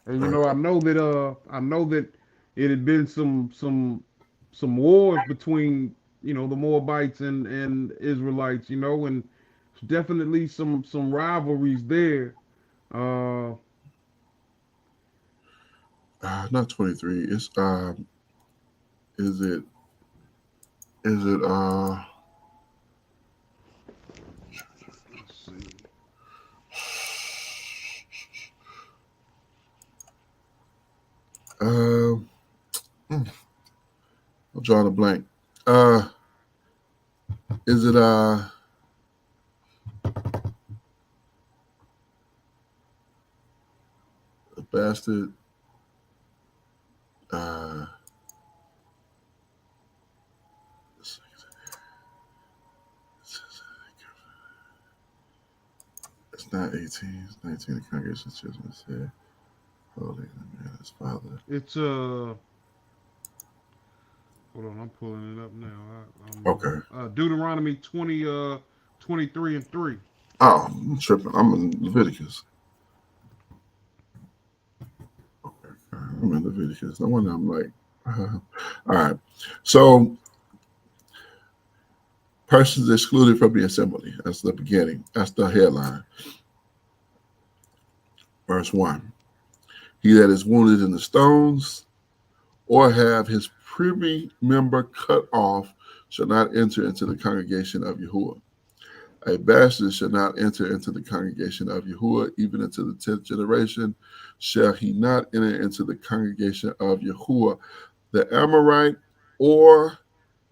And you know, Uh, I know that it had been some wars between the Moabites and Israelites. You know, and definitely some rivalries there. Uh, not 23. It's Is it? Is it? let's see. Uh, I'm drawing a blank. Uh, is it? A bastard. Uh, it's not 18. It's 19. The congregation's children said, "Holy man, his father." It's hold on, I'm pulling it up now. Okay. Deuteronomy 20 23 and 3. Oh, I'm tripping. I'm in Leviticus. Okay. I'm in Leviticus. No wonder I'm like, all right. So, persons excluded from the assembly. That's the beginning. That's the headline. Verse 1. He that is wounded in the stones or have his privy member cut off shall not enter into the congregation of Yahuwah. A bastard shall not enter into the congregation of Yahuwah, even into the 10th generation shall he not enter into the congregation of Yahuwah. The Amorite or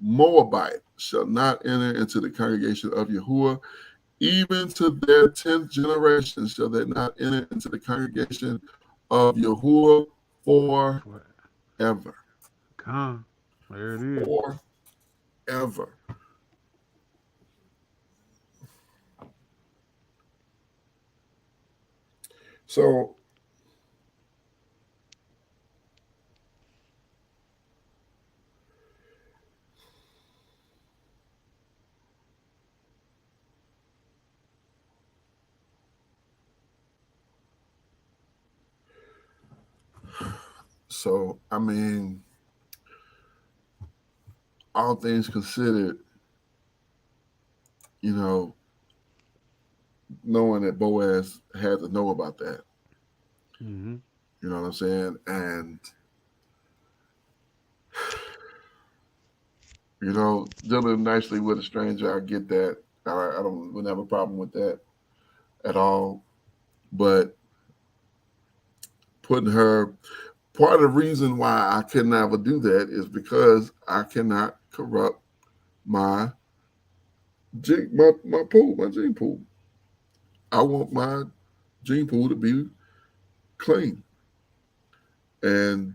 Moabite shall not enter into the congregation of Yahuwah, even to their 10th generation shall they not enter into the congregation of Yahuwah forever. Con. There it is. Forever. So, I mean, all things considered, you know, knowing that Boaz had to know about that. Mm-hmm. You know what I'm saying? And dealing nicely with a stranger, I get that. I wouldn't have a problem with that at all. But putting her, part of the reason why I can never do that is because I cannot corrupt my my pool, my gene pool. I want my gene pool to be clean, and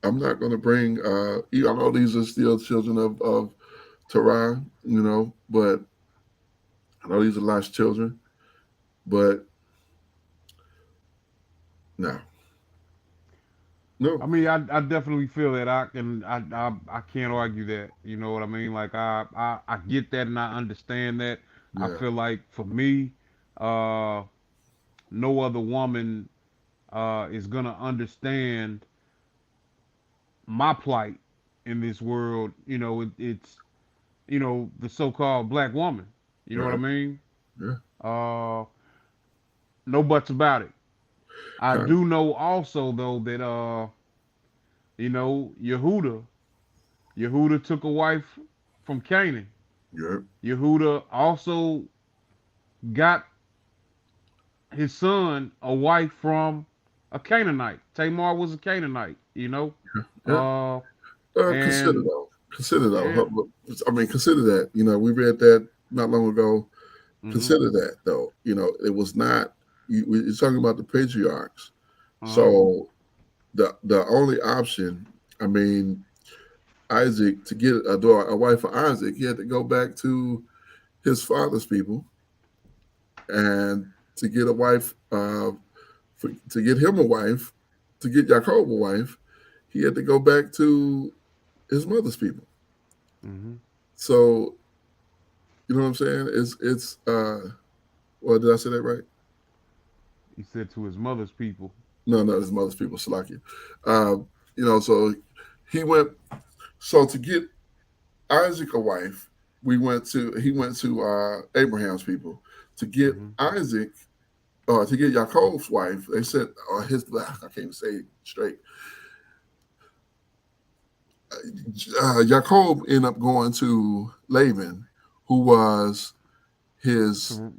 I'm not going to bring. I know these are still children of Terah, but I know these are lost children, but no, I no, mean, I definitely feel that. I can't argue that. You know what I mean? Like I get that and I understand that. I yeah, feel like for me, uh, no other woman is gonna understand my plight in this world. It's the so-called black woman. You know what I right, mean? yeah, Uh, no buts about it. I kind, do know also though that Yehuda took a wife from Canaan. yeah, Yehuda also got his son a wife from a Canaanite. Tamar was a Canaanite, yeah. Uh, Consider and though, consider yeah, though. I mean, consider that. We read that not long ago. hmm Consider that though. It was not. You're talking about the patriarchs. uh-huh, So the only option, I mean, Isaac, to get a wife for Isaac, he had to go back to his father's people, and to get a wife, to get him a wife, to get Jacob a wife, he had to go back to his mother's people. hmm So you know what I'm saying? It's well, did I say that right? he said to his mother's people. No, no, his mother's people, Salakia. So he went. So to get Isaac a wife, he went to Abraham's people. To get Hmm Isaac, to get Yaakov's wife, they said, I can't say it straight. Jacob ended up going to Laban, who was his To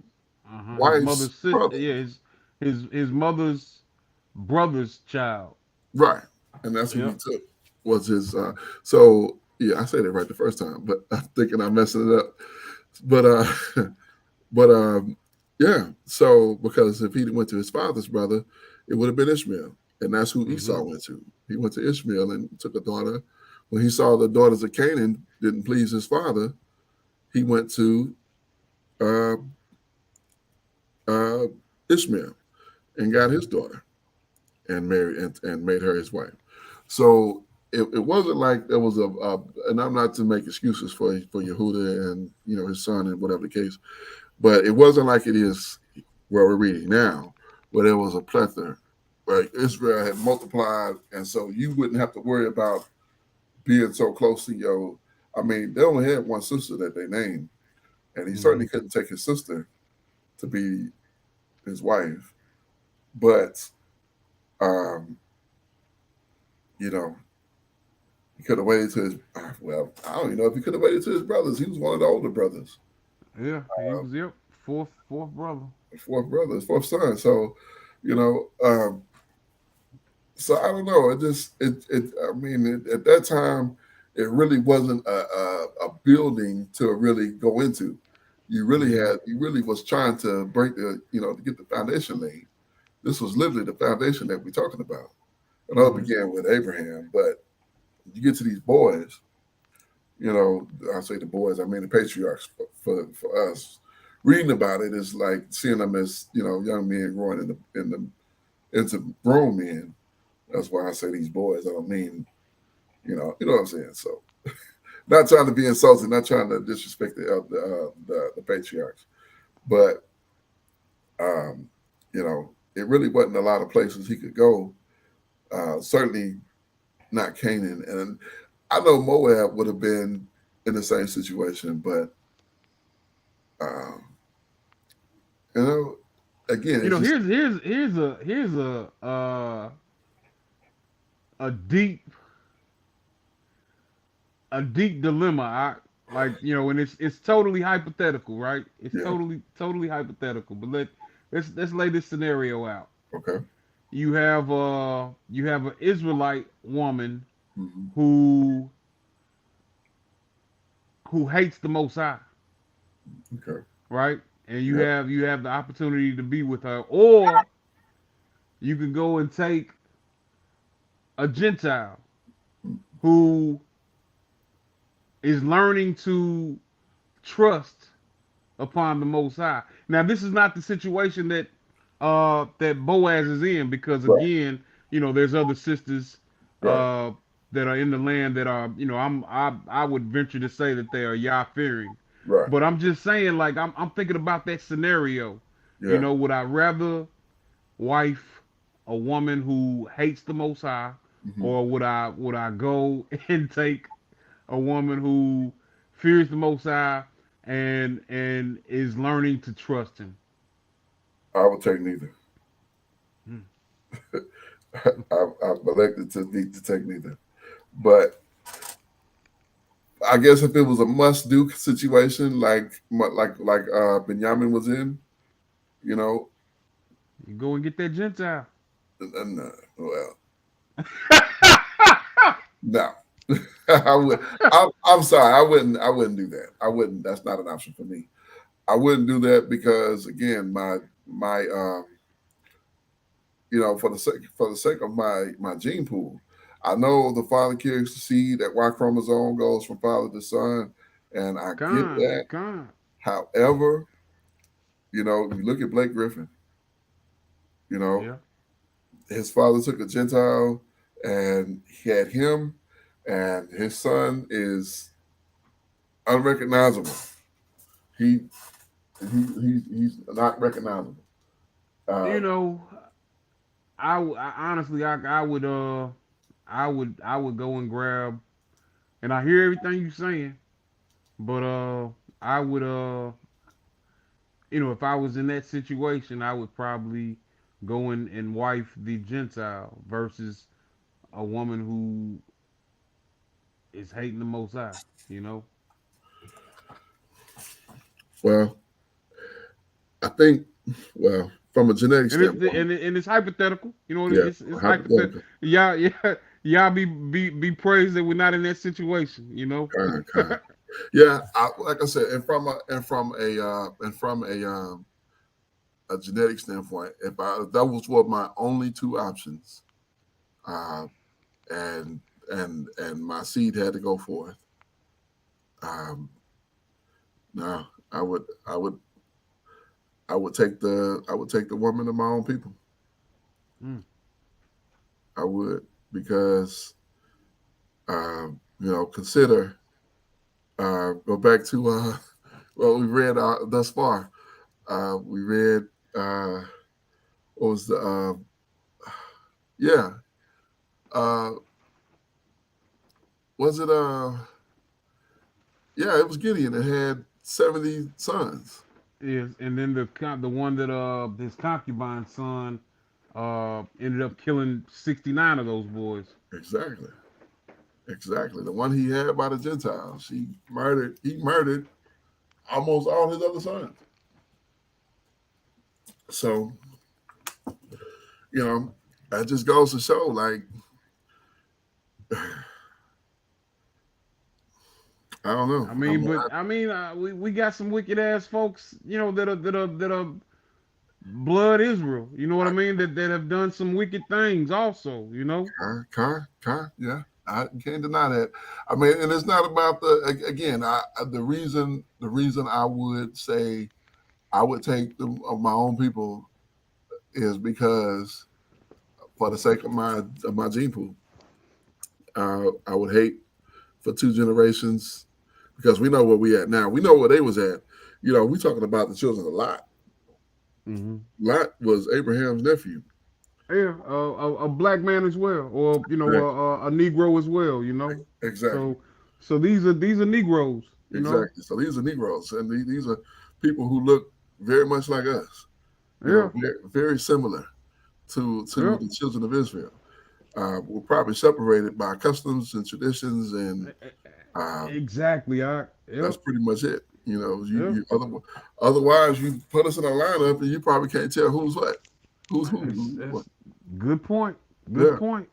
his wife's mother's sister, brother. yeah, his mother's brother's child. Right. And that's who he Yep. took, was his so yeah, I said it right the first time, but I'm thinking I'm messing it up. But but yeah, so because if he went to his father's brother, it would have been Ishmael. And that's who hmm Esau went to. He went to Ishmael and took a daughter. When he saw the daughters of Canaan didn't please his father, he went to uh, uh, Ishmael and got hmm his daughter and married and made her his wife. So it wasn't like there was and I'm not to make excuses for Yehuda and his son and whatever the case, but it wasn't like it is where we're reading now, where there was a plethora, where Israel had multiplied, and so you wouldn't have to worry about being so close to your. I mean, they only had one sister that they named, and he hmm certainly couldn't take his sister to be his wife, but um, you know, he could have waited to his. Well, I don't even know if he could have waited to his brothers. He was one of the older brothers, Yeah, he was fourth brother. fourth brother, fourth son. So, you know, so I don't know. It just it. I mean, at that time, it really wasn't a building to really go into. Hmm You really was trying to break to get the foundation laid. This was literally the foundation that we're talking about. It all hmm began with Abraham, but you get to these boys. I say the boys, I mean the patriarchs for us. Reading about it is like seeing them as young men growing into grown men. That's why I say these boys. I don't mean you know what I'm saying. So not trying to be insulting, not trying to disrespect the patriarchs, but it really wasn't a lot of places he could go. Certainly not Canaan, and I know Moab would have been in the same situation, but. Um, You know, again, You it's know, just here's a deep dilemma. I like, you know, and it's totally hypothetical, right? It's yeah. totally hypothetical. But let's lay this scenario out. Okay. You have an Israelite woman Hmm. who hates the Most High, Okay. right? And Yeah. you have the opportunity to be with her, or you can go and take a Gentile who is learning to trust upon the Most High. Now, this is not the situation that Boaz is in, because Right. again, you know, there's other sisters Right. uh, that are in the land that are, you know, I would venture to say that they are Yah fearing. Right. But I'm just saying, like, I'm thinking about that scenario. You Yeah. know, would I rather wife a woman who hates the Most High, Hmm. or would I go and take a woman who fears the Most High and is learning to trust Him? I would take neither. Hmm. I've elected to need to take neither. But I guess if it was a must-do situation, like Benjamin was in, you know, You go and get that Gentile. well, no, I would. I'm sorry, I wouldn't. I wouldn't do that. I wouldn't. That's not an option for me. I wouldn't do that because again, my for the sake of my gene pool, I know the father carries the seed. That Y chromosome goes from father to son, and I get that. Con. However, you look at Blake Griffin. You know, Yeah. his father took a Gentile, and he had him, and his son is unrecognizable. He he's not recognizable. Uh, You know, I honestly, I would go and grab. And I hear everything you're saying, but I would you know, if I was in that situation, I would probably go and wife the Gentile versus a woman who is hating the Most High. You know, well, I think, from a genetic and standpoint, and it's hypothetical. You know, yeah, it's hypothetical. hypothetical, Y'all be praised that we're not in that situation. You know. kind. Yeah, like I said, and from a genetic standpoint, if that was what my only two options, uh, and and my seed had to go forth, um, no, I would take the woman of my own people. Mm. I would because consider go back to what we read thus far. We read what was the yeah uh, was it yeah, it was Gideon that had 70 sons. Is and then the one that his concubine son ended up killing 69 of those boys. Exactly. Exactly. The one he had by the Gentiles. He murdered almost all his other sons. So, you know, that just goes to show, like, I don't know. I I mean, mean, but I mean, we got some wicked ass folks, you know, that are blood Israel. You know what I mean? That have done some wicked things also. You know. yeah, I can't deny that. I mean, and it's not about again. The reason I would say I would take them of my own people is because for the sake of my gene pool, I would hate for two generations because we know where we at now. We know where they was at. We talking about the children of Lot. Mm-hmm. Lot was Abraham's nephew. Yeah, a black man as well, or you know, Exactly. a Negro as well. You know. Exactly. So these are Negroes. You know. Exactly. So these are Negroes, and these are people who look very much like us. Yeah, Very, very similar to yeah. the children of Israel. We're probably separated by customs and traditions, and uh, Exactly. that's Yep. pretty much it. Yep. Otherwise, you put us in a lineup, and you probably can't tell who's what, who's what. That's good point. Good Yeah, point.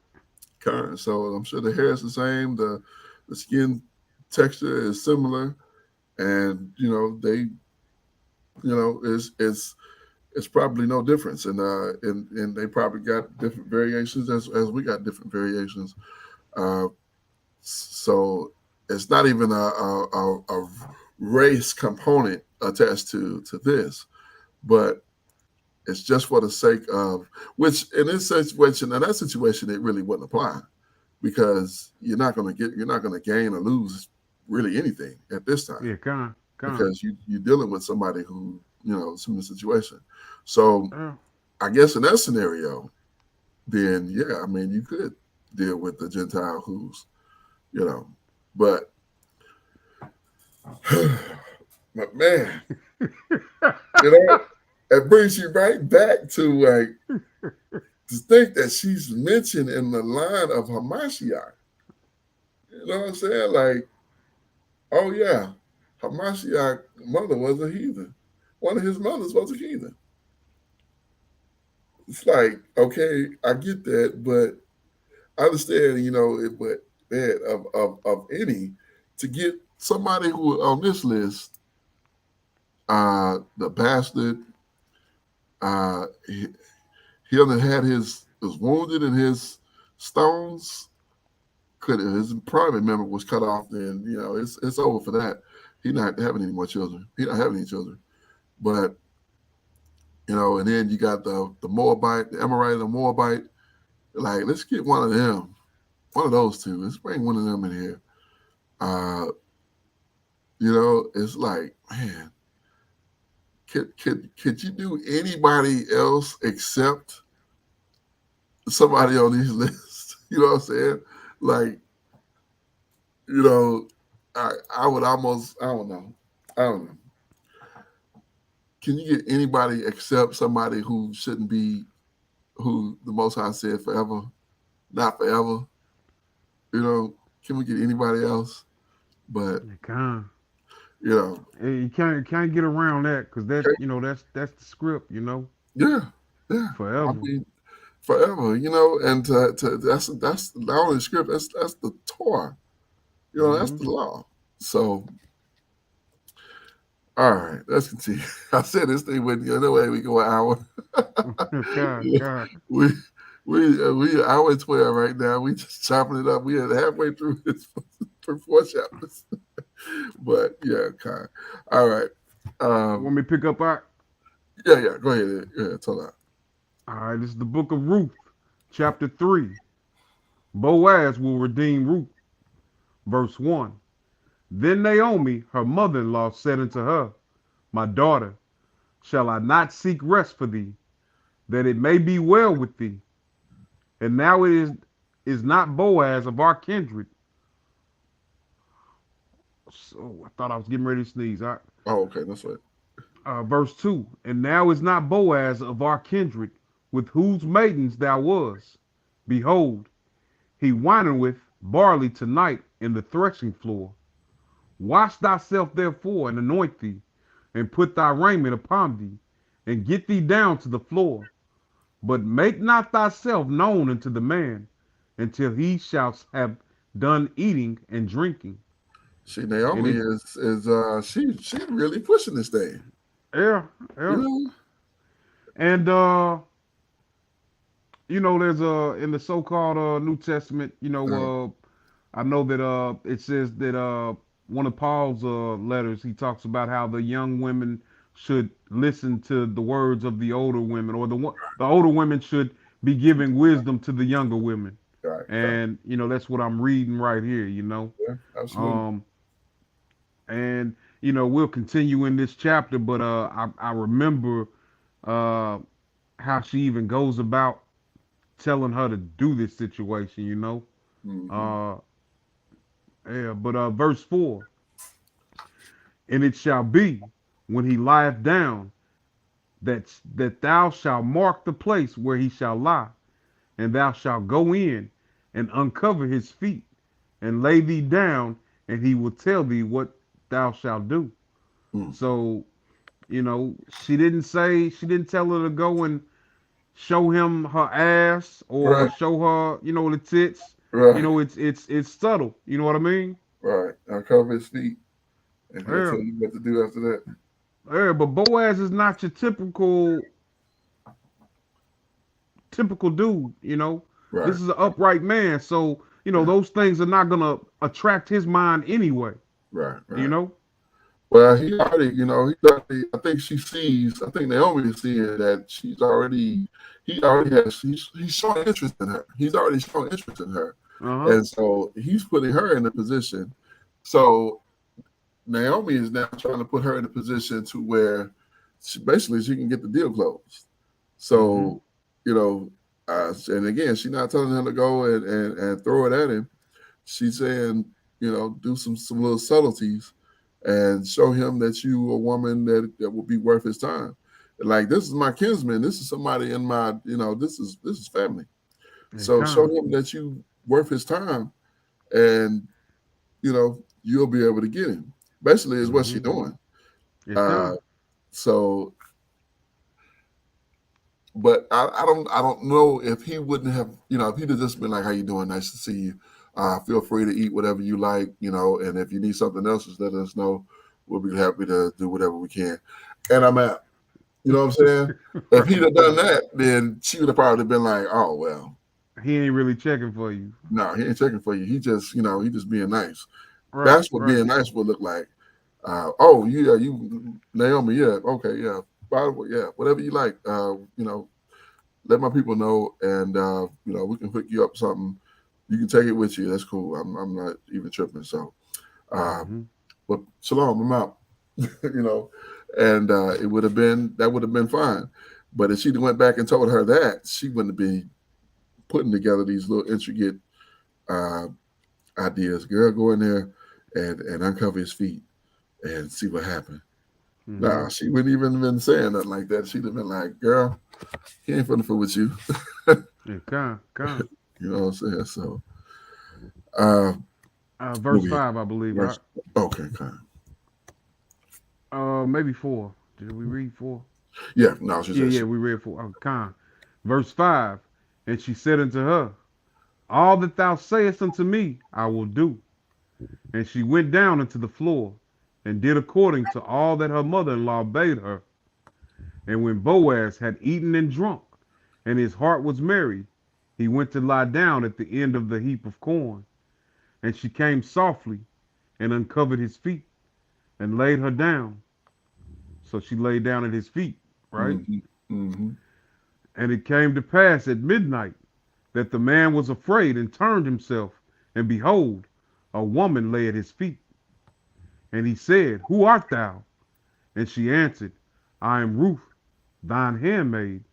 kind. So I'm sure the hair is the same. The skin texture is similar, and it's probably no difference, and they probably got different variations as we got different variations. Uh, so it's not even a race component attached to this, but it's just for the sake of which in that situation it really wouldn't apply because you're not going to gain or lose really anything at this time Yeah, con. because you're dealing with somebody who similar situation. So Yeah. I guess in that scenario, then yeah, I mean you could deal with the Gentile who's you know, but but man, it brings you right back to like to think that she's mentioned in the line of Hamashiach. You know what I'm saying? Like, oh yeah, Hamashiach mother was a heathen. One of his mothers was a heathen. It's like, okay, I get that, but I understand, but man, of any to get somebody who on this list, the bastard, he only had his was wounded and his stones could his private member was cut off. Then it's over for that. He not having any more children. He not having any children. But and then you got the Moabite, the Amorite, and the Moabite. Like, let's get one of them, one of those two. Let's bring one of them in here. Uh, it's like, man, could you do anybody else except somebody on these lists? You know what I'm saying? Like, I would almost, I don't know. Can you get anybody except somebody who shouldn't be, who the Most High said forever, not forever? Can we get anybody else? But You can. you know, Hey, you can't get around that because okay, that's the script. yeah, yeah. I Forever. mean, forever. And that's not only the script. That's the Torah. That's Mm-hmm. the law. So, all right, let's continue. I said this thing wouldn't go no way. We go an hour. God. we we hour 12 right now. We just chopping it up. We are halfway through this for 4 chapters. But yeah, kind. All right. Want me to pick up our? Yeah. Go ahead. Yeah, tell that. All right, this is the book of Ruth, chapter 3. Boaz will redeem Ruth, verse 1. Then Naomi, her mother in law, said unto her, my daughter, shall I not seek rest for thee, that it may be well with thee? And now it is not Boaz of our kindred. So I thought I was getting ready to sneeze. All right. Oh, okay, that's right. Verse 2. And now is not Boaz of our kindred, with whose maidens thou was. Behold, he whineth barley tonight in the threshing floor. Wash thyself therefore, and anoint thee, and put thy raiment upon thee, and get thee down to the floor. But make not thyself known unto the man, until he shall have done eating and drinking. See, And Naomi it, is she really pushing this thing. yeah, You yeah. know? And there's in the so-called New Testament, I know that it says that one of Paul's letters, he talks about how the young women should listen to the words of the older women, or the older women should be giving wisdom to the younger women. Right. And that's what I'm reading right here. Yeah, absolutely. Um, and we'll continue in this chapter, but I remember uh how she even goes about telling her to do this situation. Mm-hmm. Uh yeah, but verse 4, and it shall be when he lieth down that thou shalt mark the place where he shall lie, and thou shalt go in and uncover his feet, and lay thee down, and he will tell thee what thou shalt do. Mm. So, she didn't tell her to go and show him her ass or Right, show her, the tits. right, It's subtle. You know what I mean? right. Now cover his feet, and he'll Yeah. tell you what to do after that. Yeah, but Boaz is not your typical dude. Right, This is an upright man, so those things are not gonna attract his mind anyway. right, You right. know? Well, he already, he already. I think she sees. I think Naomi is seeing that she's already. He already has. He's showing interest in her. He's already showing interest in her, Uh-huh. and so he's putting her in a position. So Naomi is now trying to put her in a position to where she can get the deal closed. Mm-hmm. So, and again, she's not telling him to go and throw it at him. She's saying, do some little subtleties and show him that you a woman that will be worth his time. Like, this is my kinsman. This is somebody in my, this is family. And So show con. him that you worth his time, and you'll be able to get him. Basically, is what she's Mm-hmm. doing. And Uh, con. so, but I don't know if he wouldn't have, if he'd have just been like, "How you doing? Nice to see you. Feel free to eat whatever you like, and if you need something else, just let us know. We'll be happy to do whatever we can." And I'm out. You know what I'm saying? If he'd have done Right. that, then she would have probably been like, "Oh well, He ain't really checking for you. no, he ain't checking for you. He just, he just being nice." Right, That's what right. being nice would look like. Oh, yeah, you, Naomi, yeah, okay, yeah. By the way, yeah, whatever you like, let my people know, and we can hook you up something. You can take it with you. That's cool. I'm not even tripping. So, uh, Mm-hmm. but shalom, I'm out. you know, and that would have been fine. But if she went back and told her that, she wouldn't be putting together these little intricate uh, ideas. Girl, go in there and uncover his feet and see what happened. Mm-hmm. Nah, she wouldn't even been saying nothing like that. She'd have been like, "Girl, he ain't finna fool with you." Yeah, con. You know what I'm saying? So, uh, Verse maybe 5, I believe, right? verse. Okay, kind. Maybe 4. Did we read 4? Yeah, no, she Yeah, said yeah, she. we read 4. Con. Verse 5. And she said unto her, all that thou sayest unto me, I will do. And she went down into the floor, and did according to all that her mother-in-law bade her. And when Boaz had eaten and drunk, and his heart was merry, he went to lie down at the end of the heap of corn. And she came softly, and uncovered his feet, and laid her down. So she lay down at his feet, right? Mm-hmm, mm-hmm. And it came to pass at midnight that the man was afraid and turned himself, and behold, a woman lay at his feet. And he said, who art thou? And she answered, I am Ruth, thine handmaid.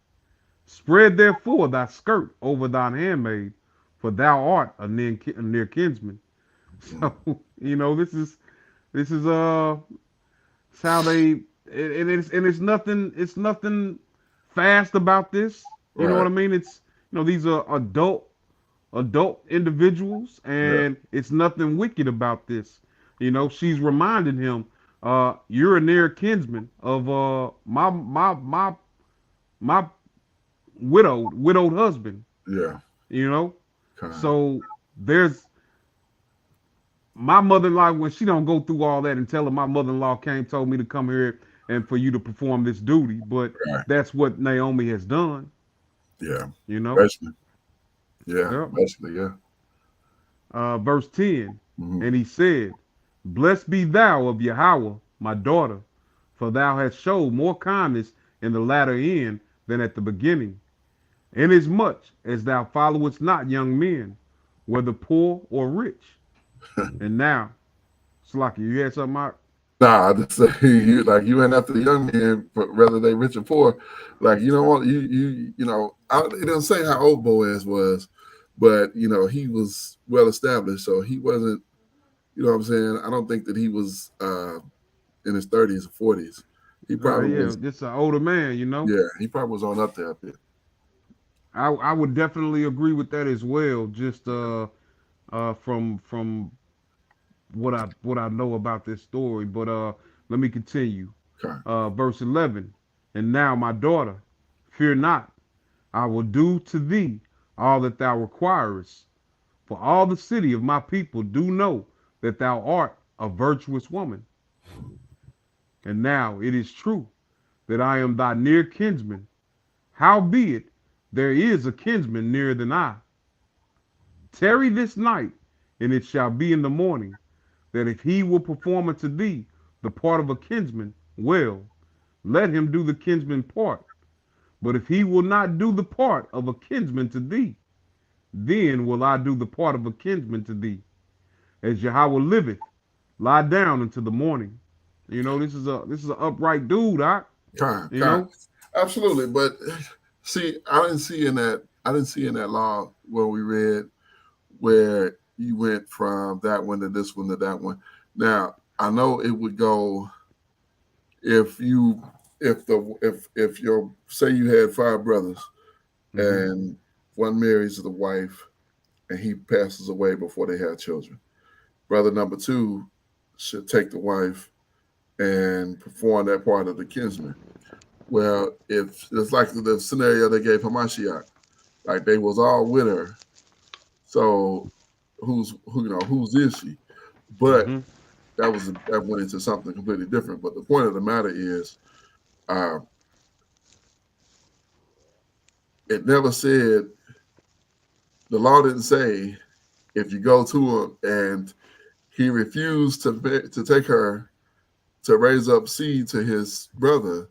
Spread therefore thy skirt over thine handmaid, for thou art a near kinsman. So, this is it's how they and it's nothing fast about this. You know what Right. I mean? These are adult individuals, Yeah. and it's nothing wicked about this. She's reminding him, you're a near kinsman of my widowed husband. Yeah. You know, Kind. so there's my mother-in-law, when she don't go through all that and tell her my mother-in-law came told me to come here and for you to perform this duty, but Right. that's what Naomi has done. Yeah. You know. Basically. Yeah. Yep. Basically. Yeah. Verse 10. Mm-hmm. And he said, blessed be thou of Yahweh, my daughter, for thou hast showed more kindness in the latter end than at the beginning, inasmuch as thou followest not young men, whether poor or rich. And now, Slocky, you had something, Mark? Nah, I just say you went after the young men, but whether they rich or poor, like you don't want it doesn't say how old Boaz was, but he was well established, so he wasn't. You know what I'm saying? I don't think that he was in his 30s or 40s. He probably Yeah, was. just an older man, you know. Yeah, he probably was on up there a bit. I would definitely agree with that as well. Just from what I know about this story. But let me continue. Okay. Verse 11. And now, my daughter, fear not. I will do to thee all that thou requirest. For all the city of my people do know that thou art a virtuous woman. And now it is true that I am thy near kinsman. Howbeit, there is a kinsman nearer than I. Tarry this night, and it shall be in the morning, that if he will perform unto thee the part of a kinsman, well, let him do the kinsman part. But if he will not do the part of a kinsman to thee, then will I do the part of a kinsman to thee. As Yahweh liveth, lie down until the morning. You know, this is an upright dude, Kind, you kind. know. Absolutely. But see, I didn't see in that law where we read where you went from that one to this one to that one. Now, I know it would go if your say you had 5 brothers and one marries the wife and he passes away before they have children. Brother number 2 should take the wife and perform that part of the kinsman. Well, if it's like the scenario they gave Hamashiach, like they was all with her, so who's is she? But Mm-hmm. that went into something completely different. But the point of the matter is, it never said, the law didn't say if you go to him and he refused to take her to raise up seed to his brother,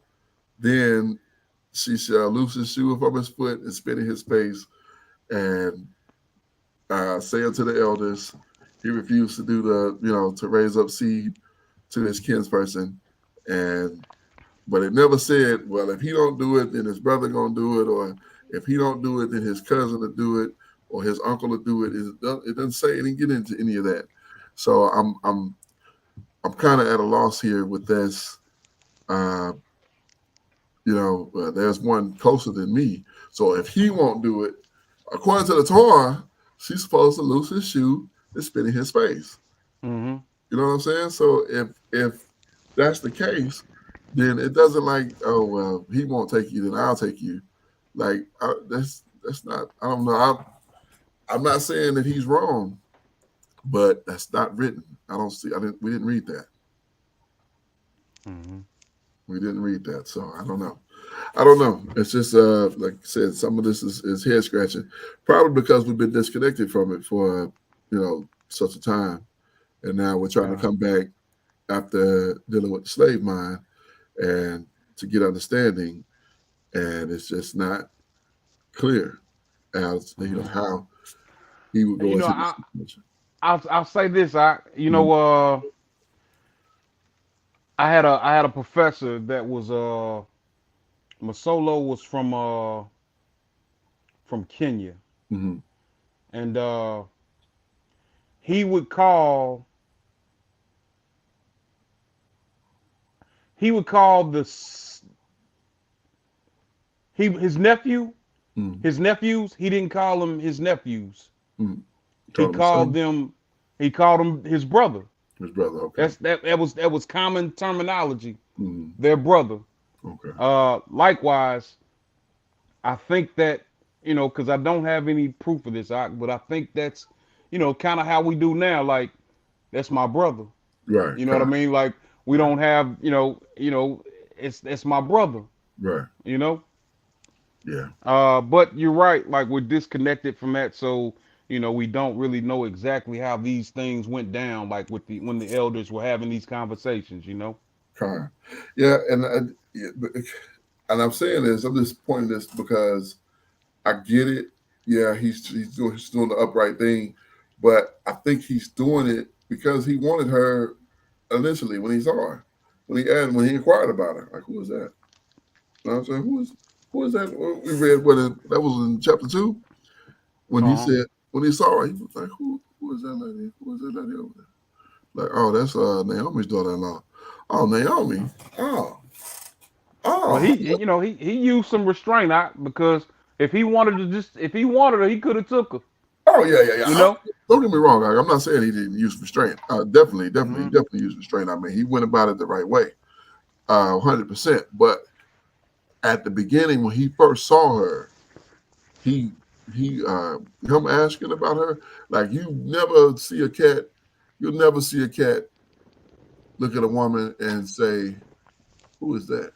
then she shall loose his shoe from his foot and spit in his face and say unto the elders, he refused to do to raise up seed to his kinsperson. But it never said, well, if he don't do it, then his brother gonna do it, or if he don't do it, then his cousin will do it, or his uncle will do it. It doesn't say, it didn't get into any of that. So I'm kind of at a loss here with this. There's one closer than me. So if he won't do it, according to the Torah, she's supposed to loose his shoe and spit in his face. Mm-hmm. You know what I'm saying? So if that's the case, then it doesn't like, oh well, he won't take you, then I'll take you. Like that's not. I don't know. I'm not saying that he's wrong, but that's not written. We didn't read that. Mm-hmm. We didn't read that, so I don't know. I don't know. It's just like I said, some of this is head scratching, probably because we've been disconnected from it for such a time, and now we're trying to come back after dealing with the slave mind and to get understanding, and it's just not clear as how he would go into this situation. I'll say this. I had a professor that was Masolo was from Kenya, Mm-hmm. and he would call his nephew Mm-hmm. his nephews. He didn't call them his nephews. Mm-hmm. He called them his brother. His brother. Okay. That was common terminology. Mm-hmm. Their brother. Okay. Likewise, I think that because I don't have any proof of this, but I think that's kind of how we do now. Like that's my brother. Right. You know what I mean? Like we don't have it's my brother. Right. Yeah. But you're right. Like we're disconnected from that, so we don't really know exactly how these things went down. Like when the elders were having these conversations. Kind. Yeah, and I'm saying this. I'm just pointing this because I get it. Yeah, he's doing the upright thing, but I think he's doing it because he wanted her initially when he saw her, when he inquired about her. Like, who is that? You know what I'm saying? Who is that? We read that was in chapter 2 when he said when he saw her, he was like, who is that lady? Who is that lady over there? Like, oh, that's Naomi's daughter-in-law. Oh, Naomi. Oh, Well, Oh, he used some restraint out because if he wanted her, he could have took her. oh yeah, yeah, yeah. You know. Don't get me wrong. I'm not saying he didn't use restraint. Definitely, definitely, Hmm. definitely used restraint. I mean, he went about it the right way, 100%. But at the beginning, when he first saw her, he him asking about her, like you'll never see a cat look at a woman and say, "Who is that?"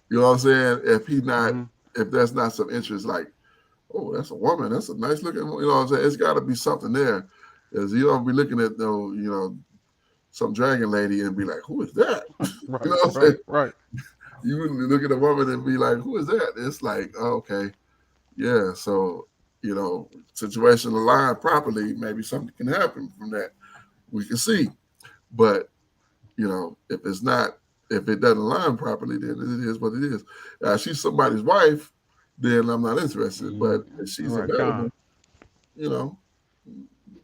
You know what I'm saying? Hmm. If that's not some interest, like, oh, that's a woman, that's a nice looking, you know what I'm saying? It's got to be something there, because you don't be looking at some dragon lady and be like, who is that? You know Right. what I'm saying? Right. Right. You wouldn't look at a woman and be like, who is that? It's like, oh, okay, yeah. So situation aligned properly, maybe something can happen from that. We can see, but if it's not, if it doesn't align properly, then it is what it is. She's somebody's wife, then I'm not interested. But if she's Right. Con. available, you know,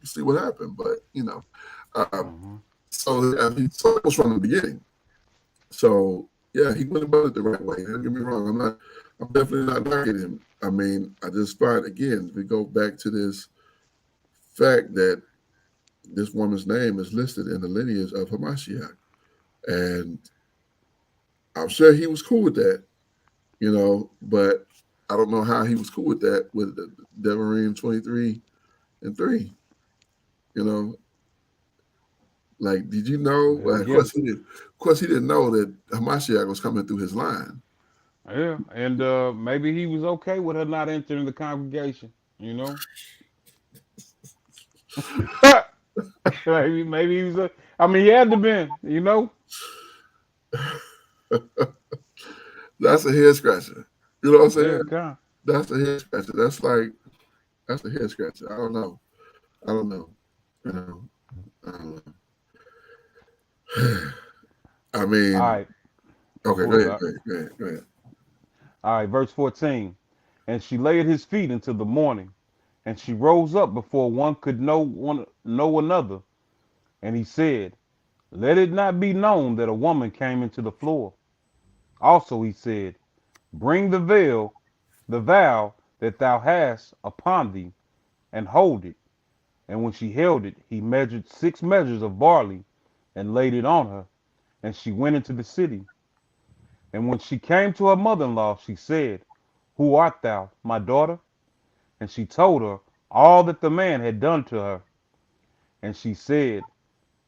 see what happened. But uh, Hmm. so I mean, so it was from the beginning. So yeah, he went about it the right way. Don't get me wrong. I'm definitely not knocking him. I mean, I just find again, we go back to this fact that this woman's name is listed in the lineage of Hamashiach, and I'm sure he was cool with that, but I don't know how he was cool with that with the Devarim 23:3. You know, like, did you know? Hell Well, of yeah. course he did. Of course, he didn't know that Hamashiach was coming through his line. Yeah. And maybe he was okay with her not entering the congregation. You know. maybe he was. I mean, he had to been. You know. That's a head scratcher. You know what I'm Yeah. saying? Con. That's a head scratcher. That's a head scratcher. I don't know. I don't know. You know, I don't know. I All mean, right. I'll okay, go pull it ahead, up. go ahead, go ahead, go ahead. All right. Verse 14. And she lay at his feet until the morning, and she rose up before one could know another. And he said, let it not be known that a woman came into the floor. Also he said, bring the vow that thou hast upon thee, and hold it. And when she held it, he measured 6 measures of barley, and laid it on her. And she went into the city. And when she came to her mother-in-law, she said, who art thou, my daughter? And she told her all that the man had done to her. And she said,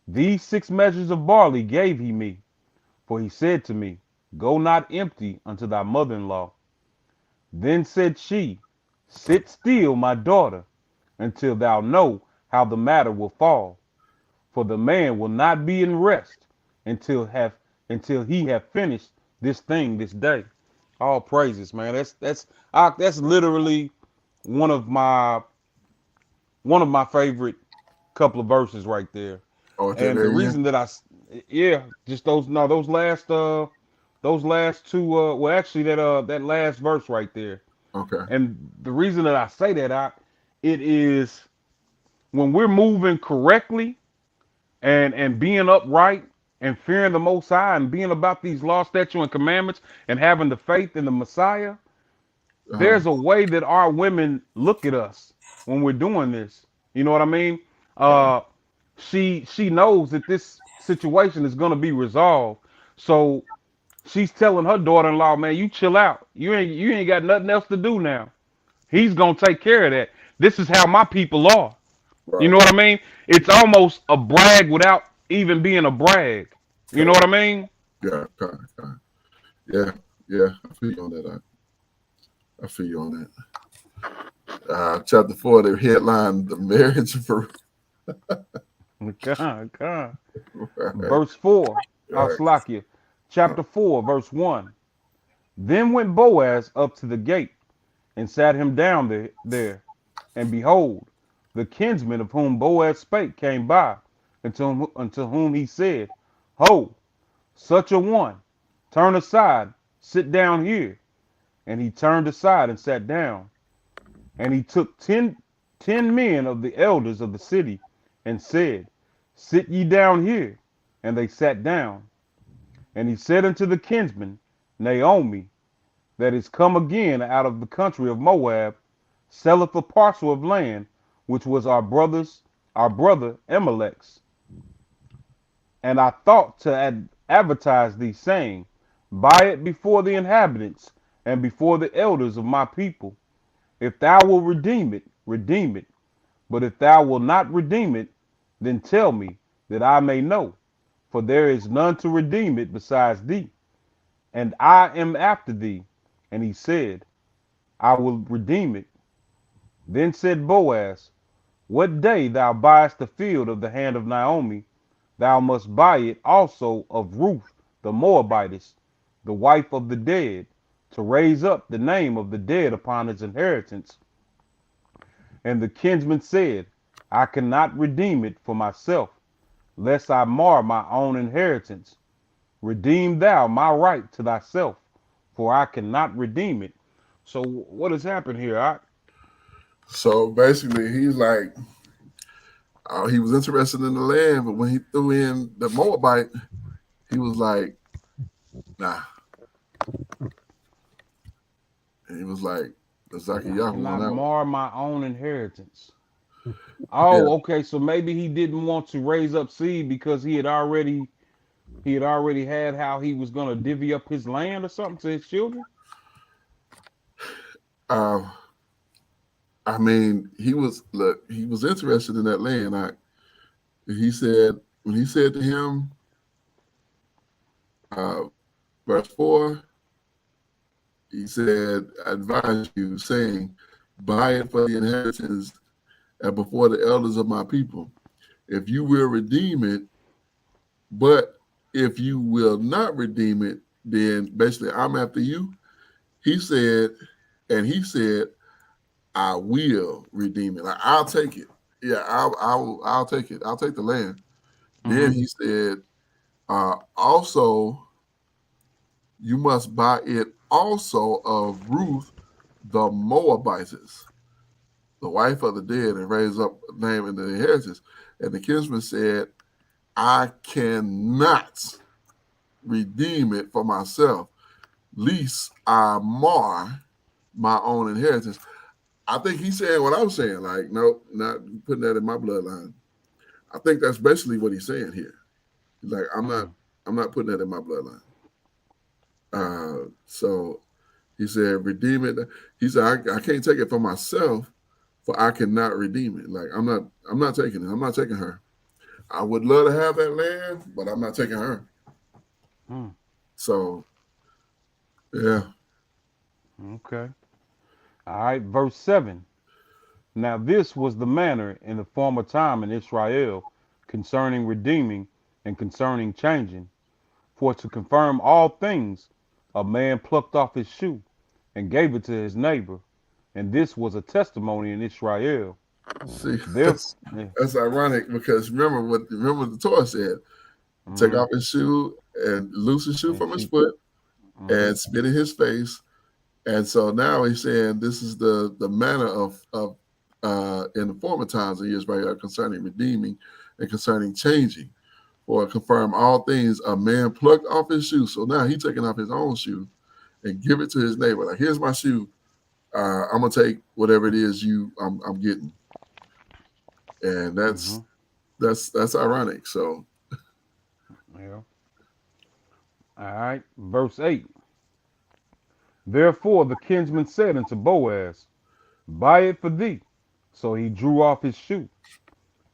these 6 measures of barley gave he me, for he said to me, go not empty unto thy mother-in-law. Then said she, sit still, my daughter, until thou know how the matter will fall. For the man will not be in rest until he have finished this thing this day. All praises, man. That's literally one of my favorite couple of verses right there. Oh, at that And the very end. reason that yeah, just those no those last two well actually that last verse right there. Okay. And the reason that I say that it is when we're moving correctly and being upright and fearing the Most High and being about these law, statutes, and commandments and having the faith in the Messiah, Uh-huh. there's a way that our women look at us when we're doing this. You know what I mean? Okay. Uh, she knows that this situation is gonna be resolved. So she's telling her daughter-in-law, man, you chill out. You ain't got nothing else to do now. He's gonna take care of that. This is how my people are. You Right. know what I mean? It's almost a brag without even being a brag. You know Okay. what I mean? Yeah. Okay. Okay. Yeah. Yeah. I feel you on that. I feel you on that. Chapter 4, the headline, the marriage for. God. All right. Verse 4, All right. Slakia, chapter 4, verse 1. Then went Boaz up to the gate and sat him down there. And behold, the kinsman of whom Boaz spake came by, unto whom he said, ho, such a one, turn aside, sit down here. And he turned aside and sat down. And he took ten men of the elders of the city and said, sit ye down here. And they sat down. And he said unto the kinsman, Naomi, that is come again out of the country of Moab, selleth a parcel of land which was our brother Amalek's. And I thought to advertise thee, saying, Buy it before the inhabitants and before the elders of my people. If thou wilt redeem it, redeem it. But if thou wilt not redeem it, then tell me, that I may know. For there is none to redeem it besides thee, and I am after thee. And he said, I will redeem it. Then said Boaz, What day thou buyest the field of the hand of Naomi, thou must buy it also of Ruth the Moabitess, the wife of the dead, to raise up the name of the dead upon his inheritance. And the kinsman said, I cannot redeem it for myself, lest I mar my own inheritance. Redeem thou my right to thyself, for I cannot redeem it. So what has happened here? So basically, he's like, he was interested in the land, but when he threw in the Moabite, he was like, nah. And he was like, the I Zakiyahu on cannot that one. mar my own inheritance. Yeah. Oh, okay. So maybe he didn't want to raise up seed because he had already had how he was going to divvy up his land or something to his children. Uh, I mean, he was interested in that land. He said when he said to him, verse 4, he said, I advise you, saying, buy it for the inheritance and before the elders of my people. If you will redeem it, but if you will not redeem it, then basically I'm after you. He said, I will redeem it. Like, I'll take it. Yeah, I'll take it. I'll take the land. Mm-hmm. Then he said, also, you must buy it also of Ruth the Moabitess, the wife of the dead, and raise up a name in the inheritance. And the kinsman said, I cannot redeem it for myself, lest I mar my own inheritance. I think he's saying what I'm saying, like, nope, not putting that in my bloodline. I think that's basically what he's saying here. He's like, I'm not putting that in my bloodline. So he said, redeem it. He said, I can't take it for myself, for I cannot redeem it. Like, I'm not taking it. I'm not taking her. I would love to have that land, but I'm not taking her. So, yeah. Okay. All right, verse 7. Now this was the manner in the former time in Israel concerning redeeming and concerning changing. For to confirm all things, a man plucked off his shoe and gave it to his neighbor. And this was a testimony in Israel. See, Yeah. that's ironic because remember what the Torah said. Take off his shoe and loose his shoe from his foot and spit in his face. And so now he's saying this is the manner of in the former times of Israel concerning redeeming and concerning changing. For confirm all things, a man plucked off his shoe. So now he's taking off his own shoe and give it to his neighbor. Like, here's my shoe. I'm gonna take whatever it is I'm getting. And that's ironic. So yeah. All right, verse 8. Therefore the kinsman said unto Boaz, Buy it for thee. So he drew off his shoe.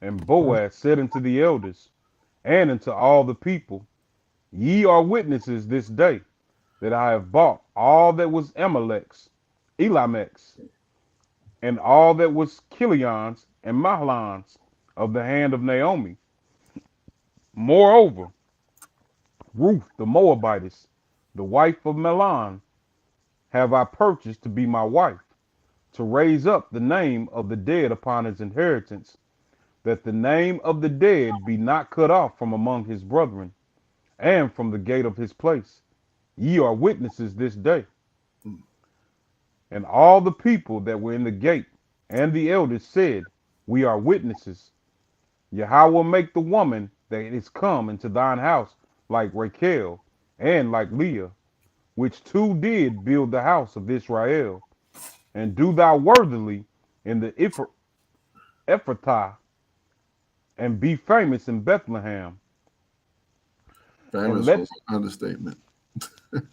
And Boaz said unto the elders and unto all the people, Ye are witnesses this day that I have bought all that was Amalek's, Elamech's, and all that was Kilion's and Mahlon's of the hand of Naomi. Moreover, Ruth the Moabitess, the wife of Mahlon, have I purchased to be my wife, to raise up the name of the dead upon his inheritance, that the name of the dead be not cut off from among his brethren, and from the gate of his place. Ye are witnesses this day. And all the people that were in the gate and the elders said, We are witnesses. Yahweh will make the woman that is come into thine house like Rachel and like Leah, which two did build the house of Israel, and do thou worthily in the Ephrathah, and be famous in Bethlehem, and Famous let was an understatement.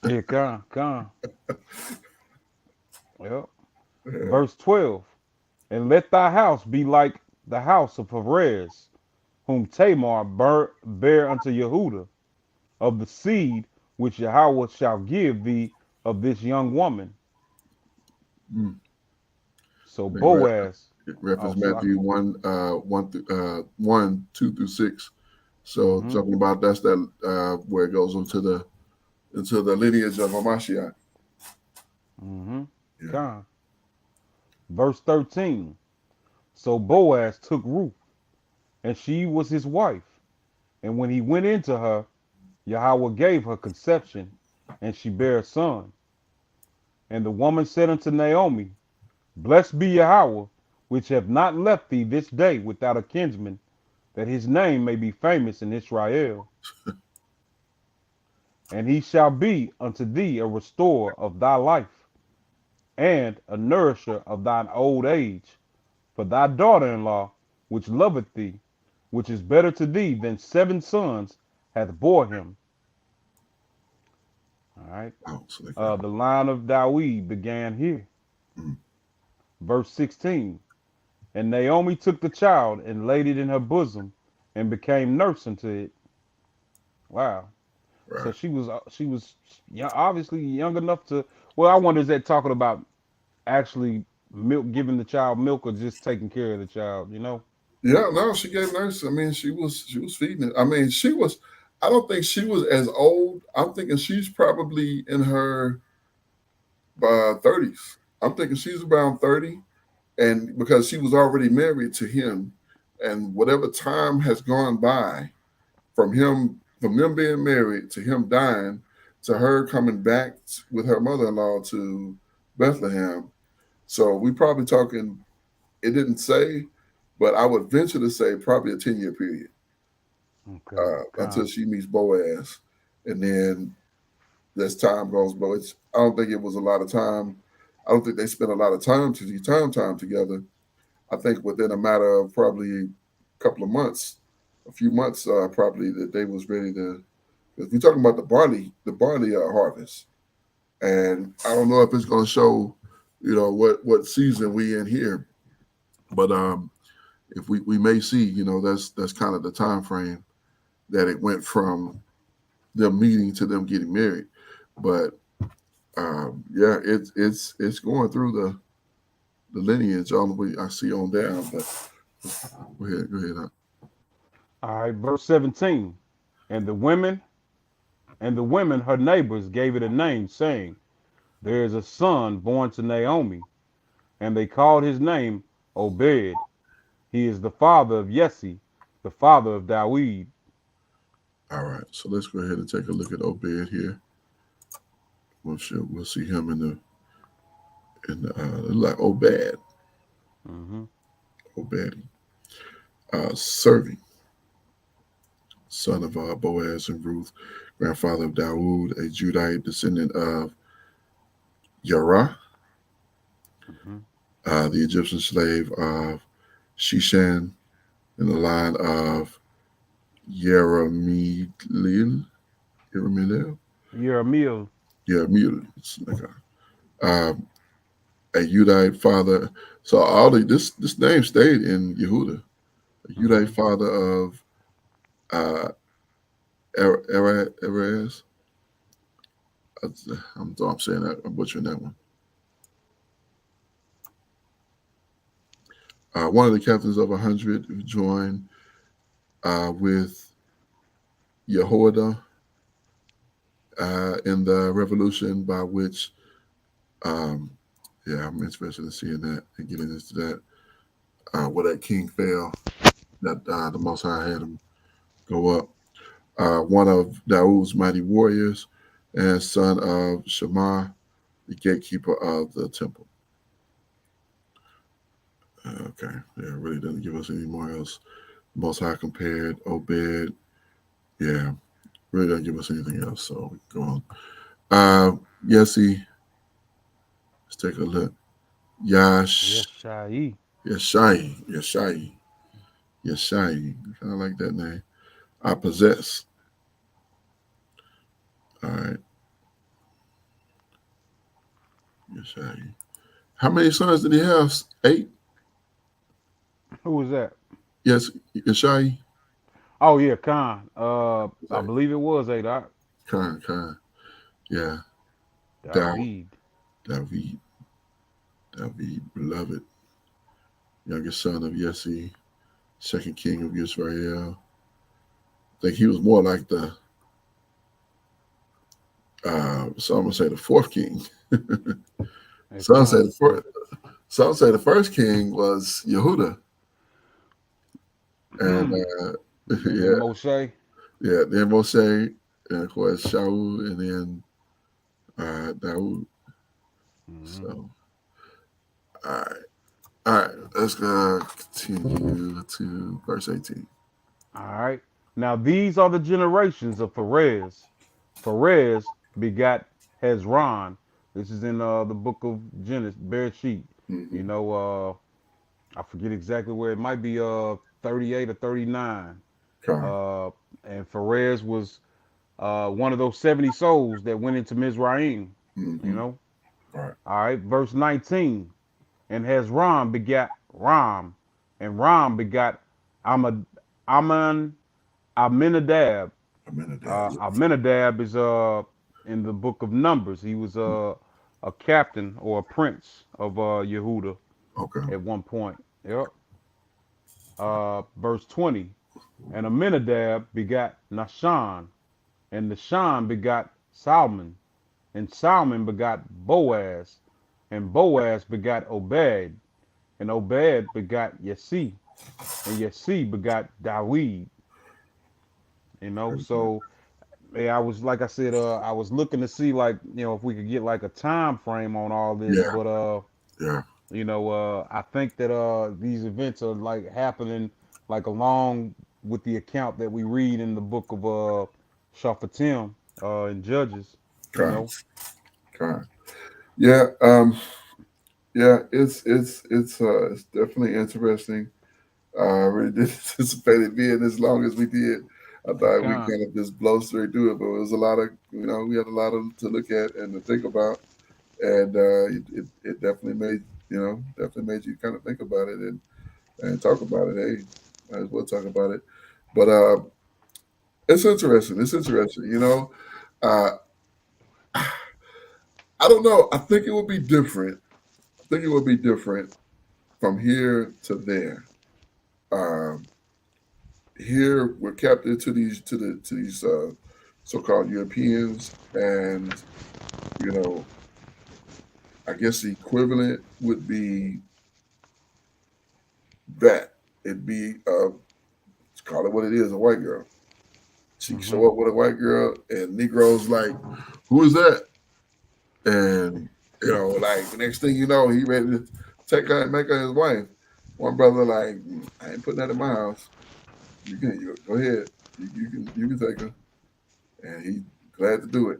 yeah, come. Yep. Yeah. Verse 12, and let thy house be like the house of Perez, whom Tamar bare unto Yehuda, of the seed which Yahweh shall give thee of this young woman. Mm. So I think Boaz, reference oh, Salaki. Matthew 1, 2 through 6. So Mm-hmm. talking about that's that where it goes into the lineage of Hamashiach. Mm-hmm. Yeah. Con. Verse 13. So Boaz took Ruth, and she was his wife. And when he went into her, Yahweh gave her conception, and she bare a son. And the woman said unto Naomi, Blessed be Yahweh, which have not left thee this day without a kinsman, that his name may be famous in Israel. And he shall be unto thee a restorer of thy life, and a nourisher of thine old age. For thy daughter-in-law, which loveth thee, which is better to thee than 7 sons, hath bore him. All right. Oh, so they The line of Dawid began here. mm, Verse 16. And Naomi took the child and laid it in her bosom, and became nurse unto it. Wow. So right. she was young, obviously young enough to. Well, I wonder, is that talking about actually milk, giving the child milk, or just taking care of the child? You know. Yeah, no, she gave nurse. I mean, she was feeding it. I mean, she was. I don't think she was as old. I'm thinking she's probably in her 30s. I'm thinking she's around 30, and because she was already married to him, and whatever time has gone by from them being married to him dying to her coming back with her mother-in-law to Bethlehem. So we probably talking. It didn't say, but I would venture to say probably a 10-year period Okay. until Con. she meets Boaz, and then as time goes by, I don't think it was a lot of time. I don't think they spent a lot of time together. I think within a matter of probably a couple of months, a few months, probably that they was ready to. If we're talking about the barley harvest, and I don't know if it's going to show, what season we in here, but if we may see, that's kind of the time frame that it went from them meeting to them getting married. But yeah, it's going through the lineage all the way I see on down. But go ahead. All right. Verse 17. And the women, her neighbors, gave it a name, saying, There is a son born to Naomi, and they called his name Obed. He is the father of Jesse, the father of Dawid. All right, so let's go ahead and take a look at Obed here. We'll see him in the like Mm-hmm. Obed, serving son of Boaz and Ruth, grandfather of Dawood, a Judite descendant of Yarah, Mm-hmm. the Egyptian slave of Shishan, in the line of Yeramilil. Yeramilil? You're a meal. Yeramilil. Okay. Um, a Udite father. So this name stayed in Yehuda. A Mm-hmm. Udite father of Erez. I'm saying that. I'm butchering that one. One of the captains of 100 who joined with Jehoiada in the revolution by which, um, yeah, I'm interested in seeing that and getting into that. Where that king fell, that the Most High had him go up. One of Dawood's mighty warriors and son of Shema, the gatekeeper of the temple. Okay, yeah, really doesn't give us any more else. Most High compared Obed. Yeah, really doesn't give us anything else. So we go on. Yessi, let's take a look. Yes, Yash, Shai. Yeshai, Yeshai, Yeshai. Kind of like that name. I possess. All right, Yeshai. How many sons did he have? 8. Who was that? Yes, Yeshai. Oh yeah, Khan. I Like, believe it was eight. Khan. Yeah, David. David, beloved, youngest son of Yesse, second king of Israel. I think he was more like the, some would say the fourth king. Hey, Some say Khan. the first. Some say the first king was Yehuda, and Hmm. And then yeah, Moshe. then Moshe, and of course Shaul, and then Dawood. Hmm. So, all right, let's continue to verse 18. All right. Now these are the generations of Perez. Perez begot Hezron. This is in the book of Genesis, Bereshit. Mm-hmm. You know, I forget exactly where it might be 38 or 39. Con. Uh, and Perez was one of those 70 souls that went into Mizraim. You Mm-hmm. know. All right. All right. Verse 19. And Hezron begat Ram, and Ram begot Amad, Aman, Aminadab. Aminadab. Aminadab is in the book of Numbers. He was a captain or a prince of Yehuda Okay. at one point. Yep. Verse 20. And Aminadab begot Nahshon, and Nahshon begot Salmon, and Salmon begot Boaz, and Boaz begot Obed, and Obed begot Yesi, and Yesi begot Dawid. You know, Very good. so yeah, I was like I said, I was looking to see like if we could get like a time frame on all this, Yeah. but Yeah. I think that these events are like happening like along with the account that we read in the book of Shaphatim in Judges. You Con. know. Con. Yeah. Yeah. It's definitely interesting. I really didn't anticipate it being as long as we did. I thought we Con. kind of just blow straight through it, but it was a lot of, we had a lot of to look at and to think about, and it definitely made, definitely made you kind of think about it and talk about it. Hey, might as well talk about it. But it's interesting. It's interesting. Uh, I don't know. I think it would be different. I think it would be different from here to there. Um, Here we're captive to these so-called Europeans, and you know, I guess the equivalent would be that it'd be let's call it what it is, a white girl. She Mm-hmm. show up with a white girl, and Negroes like, who is that? And like the next thing you know, he ready to take her and make her his wife. One brother like, I ain't putting that in my house. You go ahead. You can take her, and he glad to do it.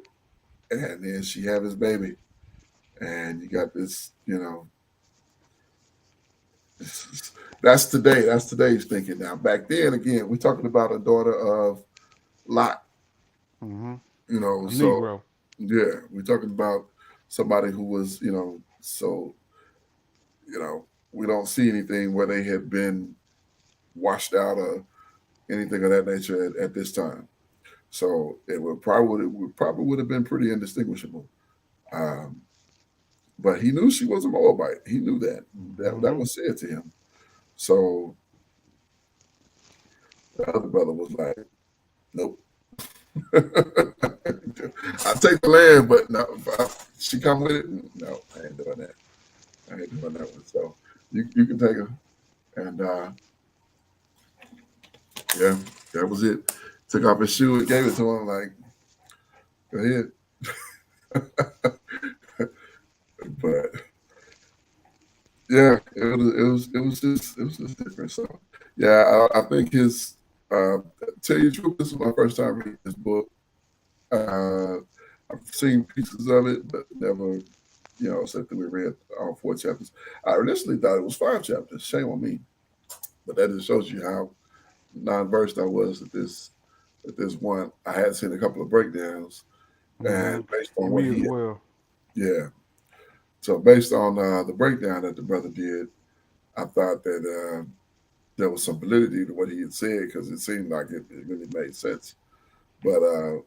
And then she have his baby, and you got this. That's today. That's today's thinking. Now, back then, again, we're talking about a daughter of Lot. Mm-hmm. A So Negro. yeah, we're talking about somebody who was, so we don't see anything where they had been washed out or anything of that nature at this time. So it probably would have been pretty indistinguishable. Um, but he knew she was a Moabite. He knew that. That Mm-hmm. was said to him. So the other brother was like, "Nope, I take the land, but no, she come with it. No, I ain't doing that. I ain't doing that one. So you can take her." And yeah, that was it. Took off his shoe and gave it to him. Like, go ahead. But yeah, it was just different. So yeah, I think tell you the truth, this is my first time reading this book. Uh, I've seen pieces of it, but never, sat through and read all 4 chapters. I initially thought it was 5 chapters. Shame on me, but that just shows you how non-versed I was at this one. I had seen a couple of breakdowns, Mm-hmm. and based on what Me as he, well. yeah. So based on the breakdown that the brother did, I thought that there was some validity to what he had said because it seemed like it really made sense. But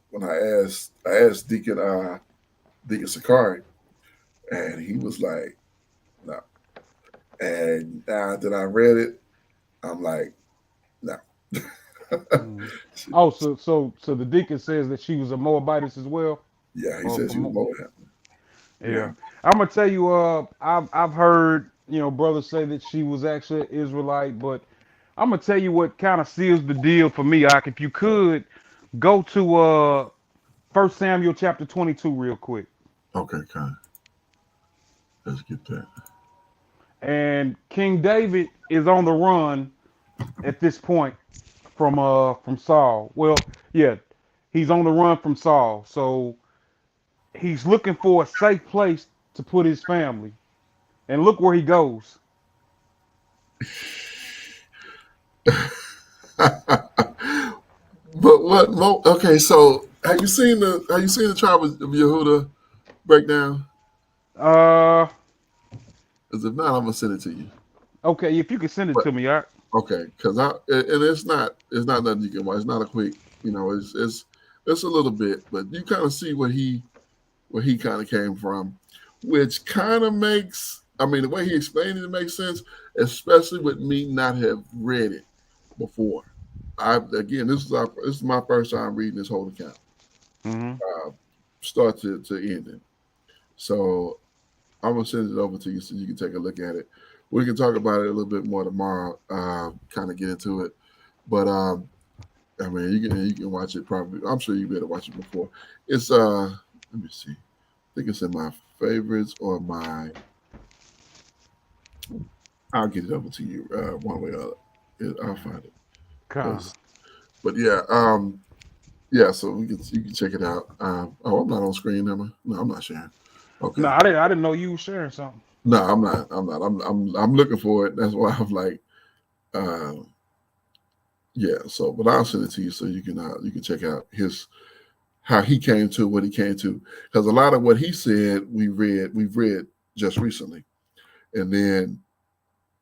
when I asked Deacon Sakari, and he was like, "No." And now that I read it, I'm like, "No." Mm-hmm. Oh, so the deacon says that she was a Moabitess as well, Yeah, he or said she from was Moab. Yeah. yeah. I'm gonna tell you, I've heard brothers say that she was actually an Israelite, but I'm gonna tell you what kind of seals the deal for me. Ike, if you could go to 1 Samuel chapter 22 real quick, Okay, kind. Let's get that. and King David is on the run at this point from Saul. Well, yeah, he's on the run from Saul, so he's looking for a safe place to put his family, and look where he goes. But what? Okay, so have you seen the tribe of Yehuda breakdown? Uh, Because if not, I'm gonna send it to you. okay, if you could send it But to me, all right. okay, because and it's not nothing you can watch. It's not a quick, it's a little bit, but you kind of see where he kind of came from, which kind of makes. I mean, the way he explained it makes sense, especially with me not have read it before. This is my first time reading this whole account, Mm-hmm. uh, start to ending. So I'm gonna send it over to you so you can take a look at it. We can talk about it a little bit more tomorrow. Kind of get into it, but I mean, you can watch it probably. I'm sure you better watch it before. It's let me see. I think it's in my favorites or my. I'll get it over to you one way or other. I'll find it. Con. 'Cause- but yeah. So you can check it out. I'm not on screen, am I? No, I'm not sharing. No, Okay. I didn't know you were sharing something. No, I'm not. I'm not. I'm looking for it. That's why I'm like, uh, yeah. So, but I'll send it to you so you can check out his how he came to what he came to because a lot of what he said we've read just recently, and then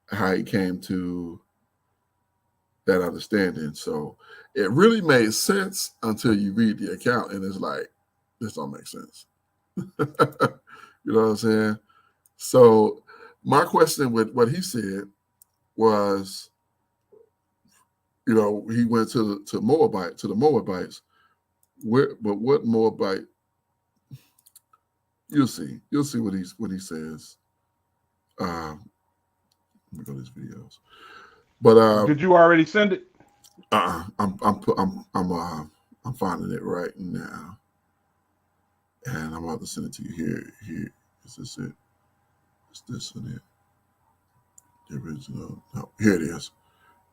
how he came to that understanding. So it really made sense until you read the account, and it's like this don't make sense. You know what I'm saying? So my question with what he said was, he went to the Moabites. But what Moabite? You'll see. You'll see what he says. Let me go to his videos. But Did you already send it? I'm finding it right now, and I'm about to send it to you here. Here is this it? Is this and it? The original? No, here it is.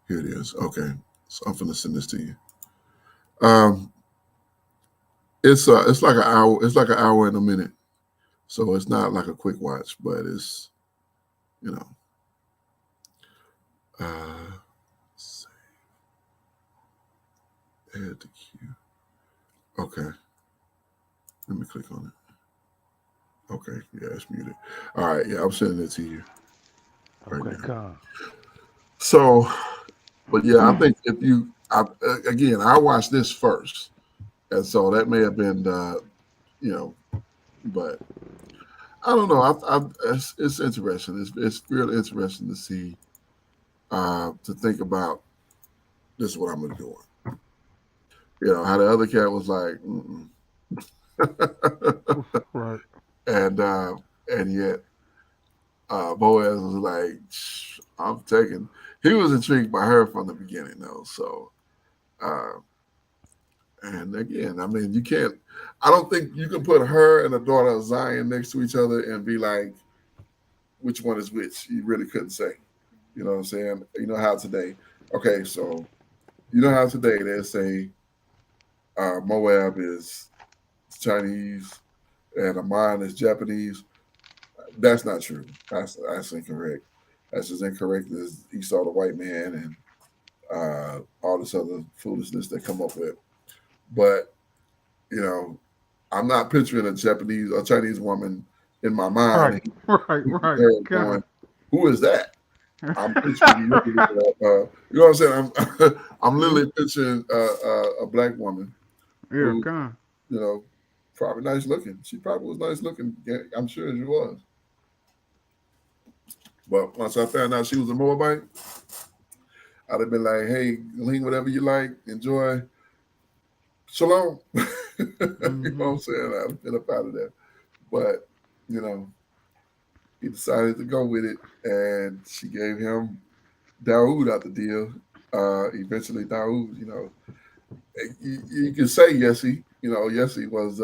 Here it is. Okay, so I'm gonna send this to you. Um, it's like an hour. It's like an hour and a minute. So it's not like a quick watch, but it's you know. Uh, Add to queue. Okay, let me click on it. Okay, yeah, it's muted. All right, yeah, I'm sending it to you right Okay, now. con. So, but yeah, I think again, I watched this first, and so that may have been, you know, but I don't know. It's interesting. It's really interesting to see, to think about. This is what I'm gonna do. How the other cat was like, mm-mm. Right. and yet Boaz was like, I'm taking. He was intrigued by her from the beginning, though. So, uh, and again, I mean, you can't. I don't think you can put her and the daughter of Zion next to each other and be like, which one is which. You really couldn't say. You know what I'm saying? You know how today. Okay, so you know how today they say Moab is Chinese and Amon is Japanese. That's not true. That's incorrect. That's as incorrect as Esau the white man and all this other foolishness they come up with. But you know, I'm not picturing a Japanese or Chinese woman in my mind. Right, right. Her going, God. who is that? I'm picturing you know what I'm saying? I'm Mhm. literally picturing a black woman Yeah, who, God. you know, probably nice looking. She probably was nice looking. Yeah, I'm sure she was. But once I found out she was a Moabite, I'd have been like, hey, glean whatever you like, enjoy. Shalom. You know what Hmm. I'm saying? I'd have been up out of there. But, you know, he decided to go with it, and she gave him Daoud out the deal. Eventually, Daoud, you can say Yessie. You know, Yessie was,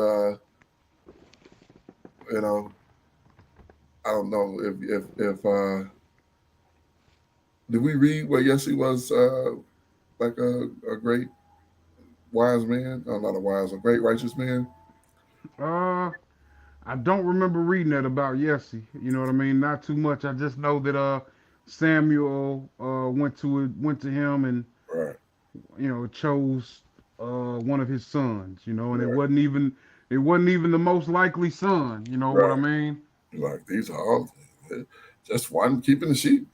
you know, I don't know if did we read where Yessie was like a great wise man? Not a wise, a great righteous man. Uh, I don't remember reading that about Yessie. You know what I mean? Not too much. I just know that Samuel went to him and Right, chose one of his sons. And right, it wasn't even the most likely son. You know what I right. mean? Like these are all just one keeping the sheep.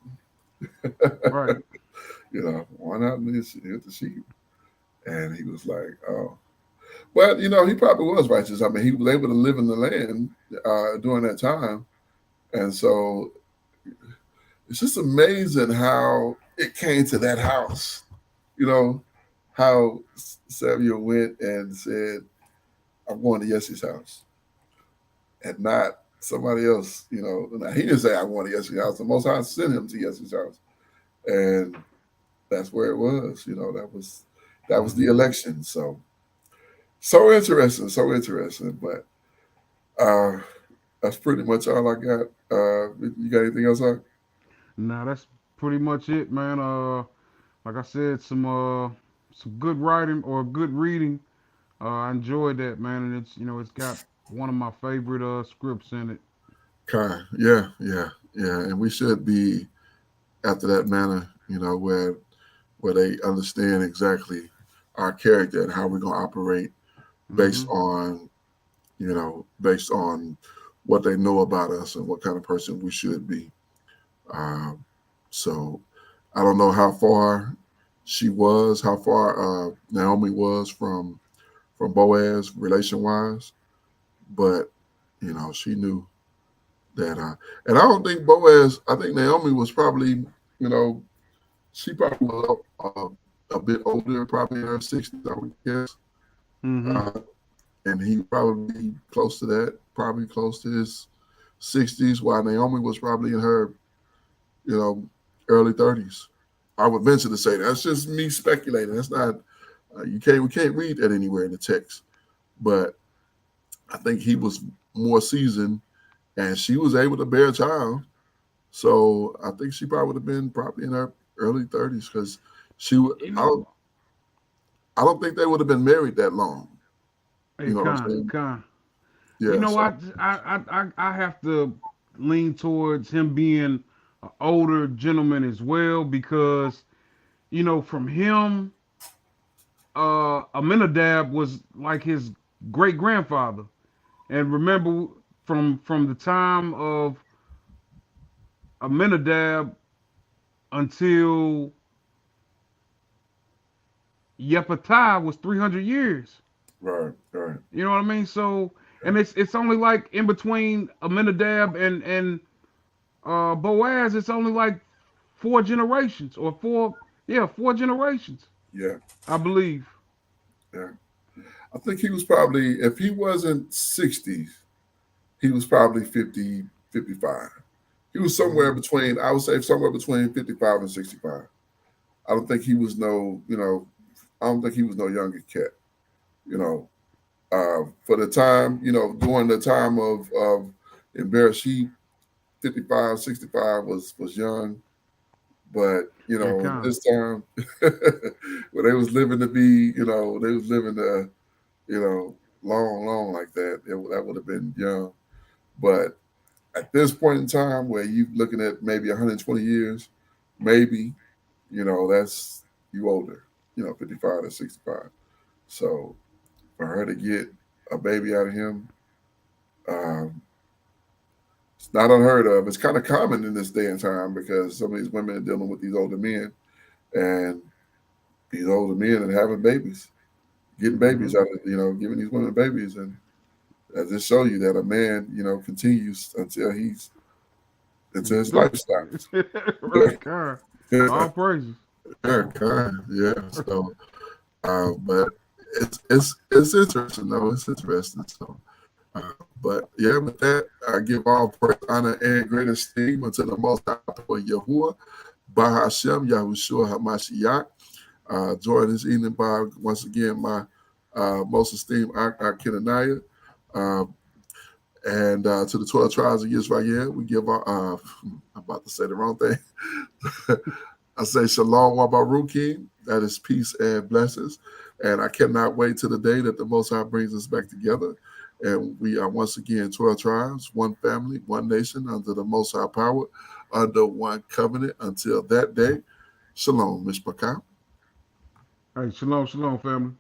Right. One out in the sheep. And he was like, oh. Well, he probably was righteous. I mean, he was able to live in the land during that time. And so it's just amazing how it came to that house. You know, how Samuel went and said, I'm going to Jesse's house and not somebody else. Now, he didn't say, I want to Jesse's house. The Most High sent him to Jesse's house. And that's where it was. That was the Hmm. election. So interesting, so interesting. But uh, that's pretty much all I got. You got anything else? Now that's pretty much it, man. Like I said, some good writing or good reading. I enjoyed that, man, and it's got one of my favorite scripts in it. Kind, yeah, yeah, yeah. And we should be after that manner, where they understand exactly our character and how we're gonna operate based Hmm. on, based on what they know about us and what kind of person we should be. Um, so I don't know how far how far Naomi was from Boaz relation wise, but she knew that. And I don't think Boaz. I think Naomi was probably, you know, she probably was a bit older, probably in her 60s, I would guess. Hmm. Uh, and he probably close to that, probably close to his 60s, while Naomi was probably in her, you know, early 30s. I would venture to say that's just me speculating. That's not we can't read that anywhere in the text, but I think he was more seasoned, and she was able to bear a child. So I think she probably would have been probably in her early 30s because she would. You I don't. know, I don't think they would have been married that long. You hey, know what I'm Con, saying? Con. You Yeah. know, So I have to lean towards him being an older gentleman as well because from him, Aminadab was like his great grandfather, and remember from the time of Aminadab until Yephatah was 300 years. right, right. You know what I mean? So, and it's only like in between Aminadab and Boaz, it's only like four generations or four generations, Yeah, I believe. yeah. I think he was probably if he wasn't 60, he was probably 50, 55. He was somewhere Hmm. between. I would say somewhere between 55 and 65. I don't think he was no. I don't think he was no younger cat. You know, for the time, during the time of in Bereshit, 55, 65 was young. But Yeah, this time, when they was living to be, they was living to, you know, long like that, that would have been young. But at this point in time, where you looking at maybe 120 years, maybe, that's you older, 55 to 65. So for her to get a baby out of him, um, it's not unheard of. It's kind of common in this day and time because some of these women are dealing with these older men, and these older men are having babies, getting babies out of, giving these women babies. And that just show you that a man, continues until his life stops. Right, kind. All praises. Yeah, kind. Yeah. So, but it's interesting though. It's interesting. So, but yeah, with that, I give all praise, honor, and great esteem unto the Most High for Yahuwah, Bahashem, Yahushua Hamashiach. Joined this evening by once again my most esteemed Kenaniah. And to the 12 tribes of Israel, we give our, I'm about to say the wrong thing. I say shalom wabaruki, that is peace and blessings. And I cannot wait till the day that the Most High brings us back together. And we are once again 12 tribes, one family, one nation, under the Most High power, under one covenant. Until that day, shalom, Mishpachah. Hey, shalom, family.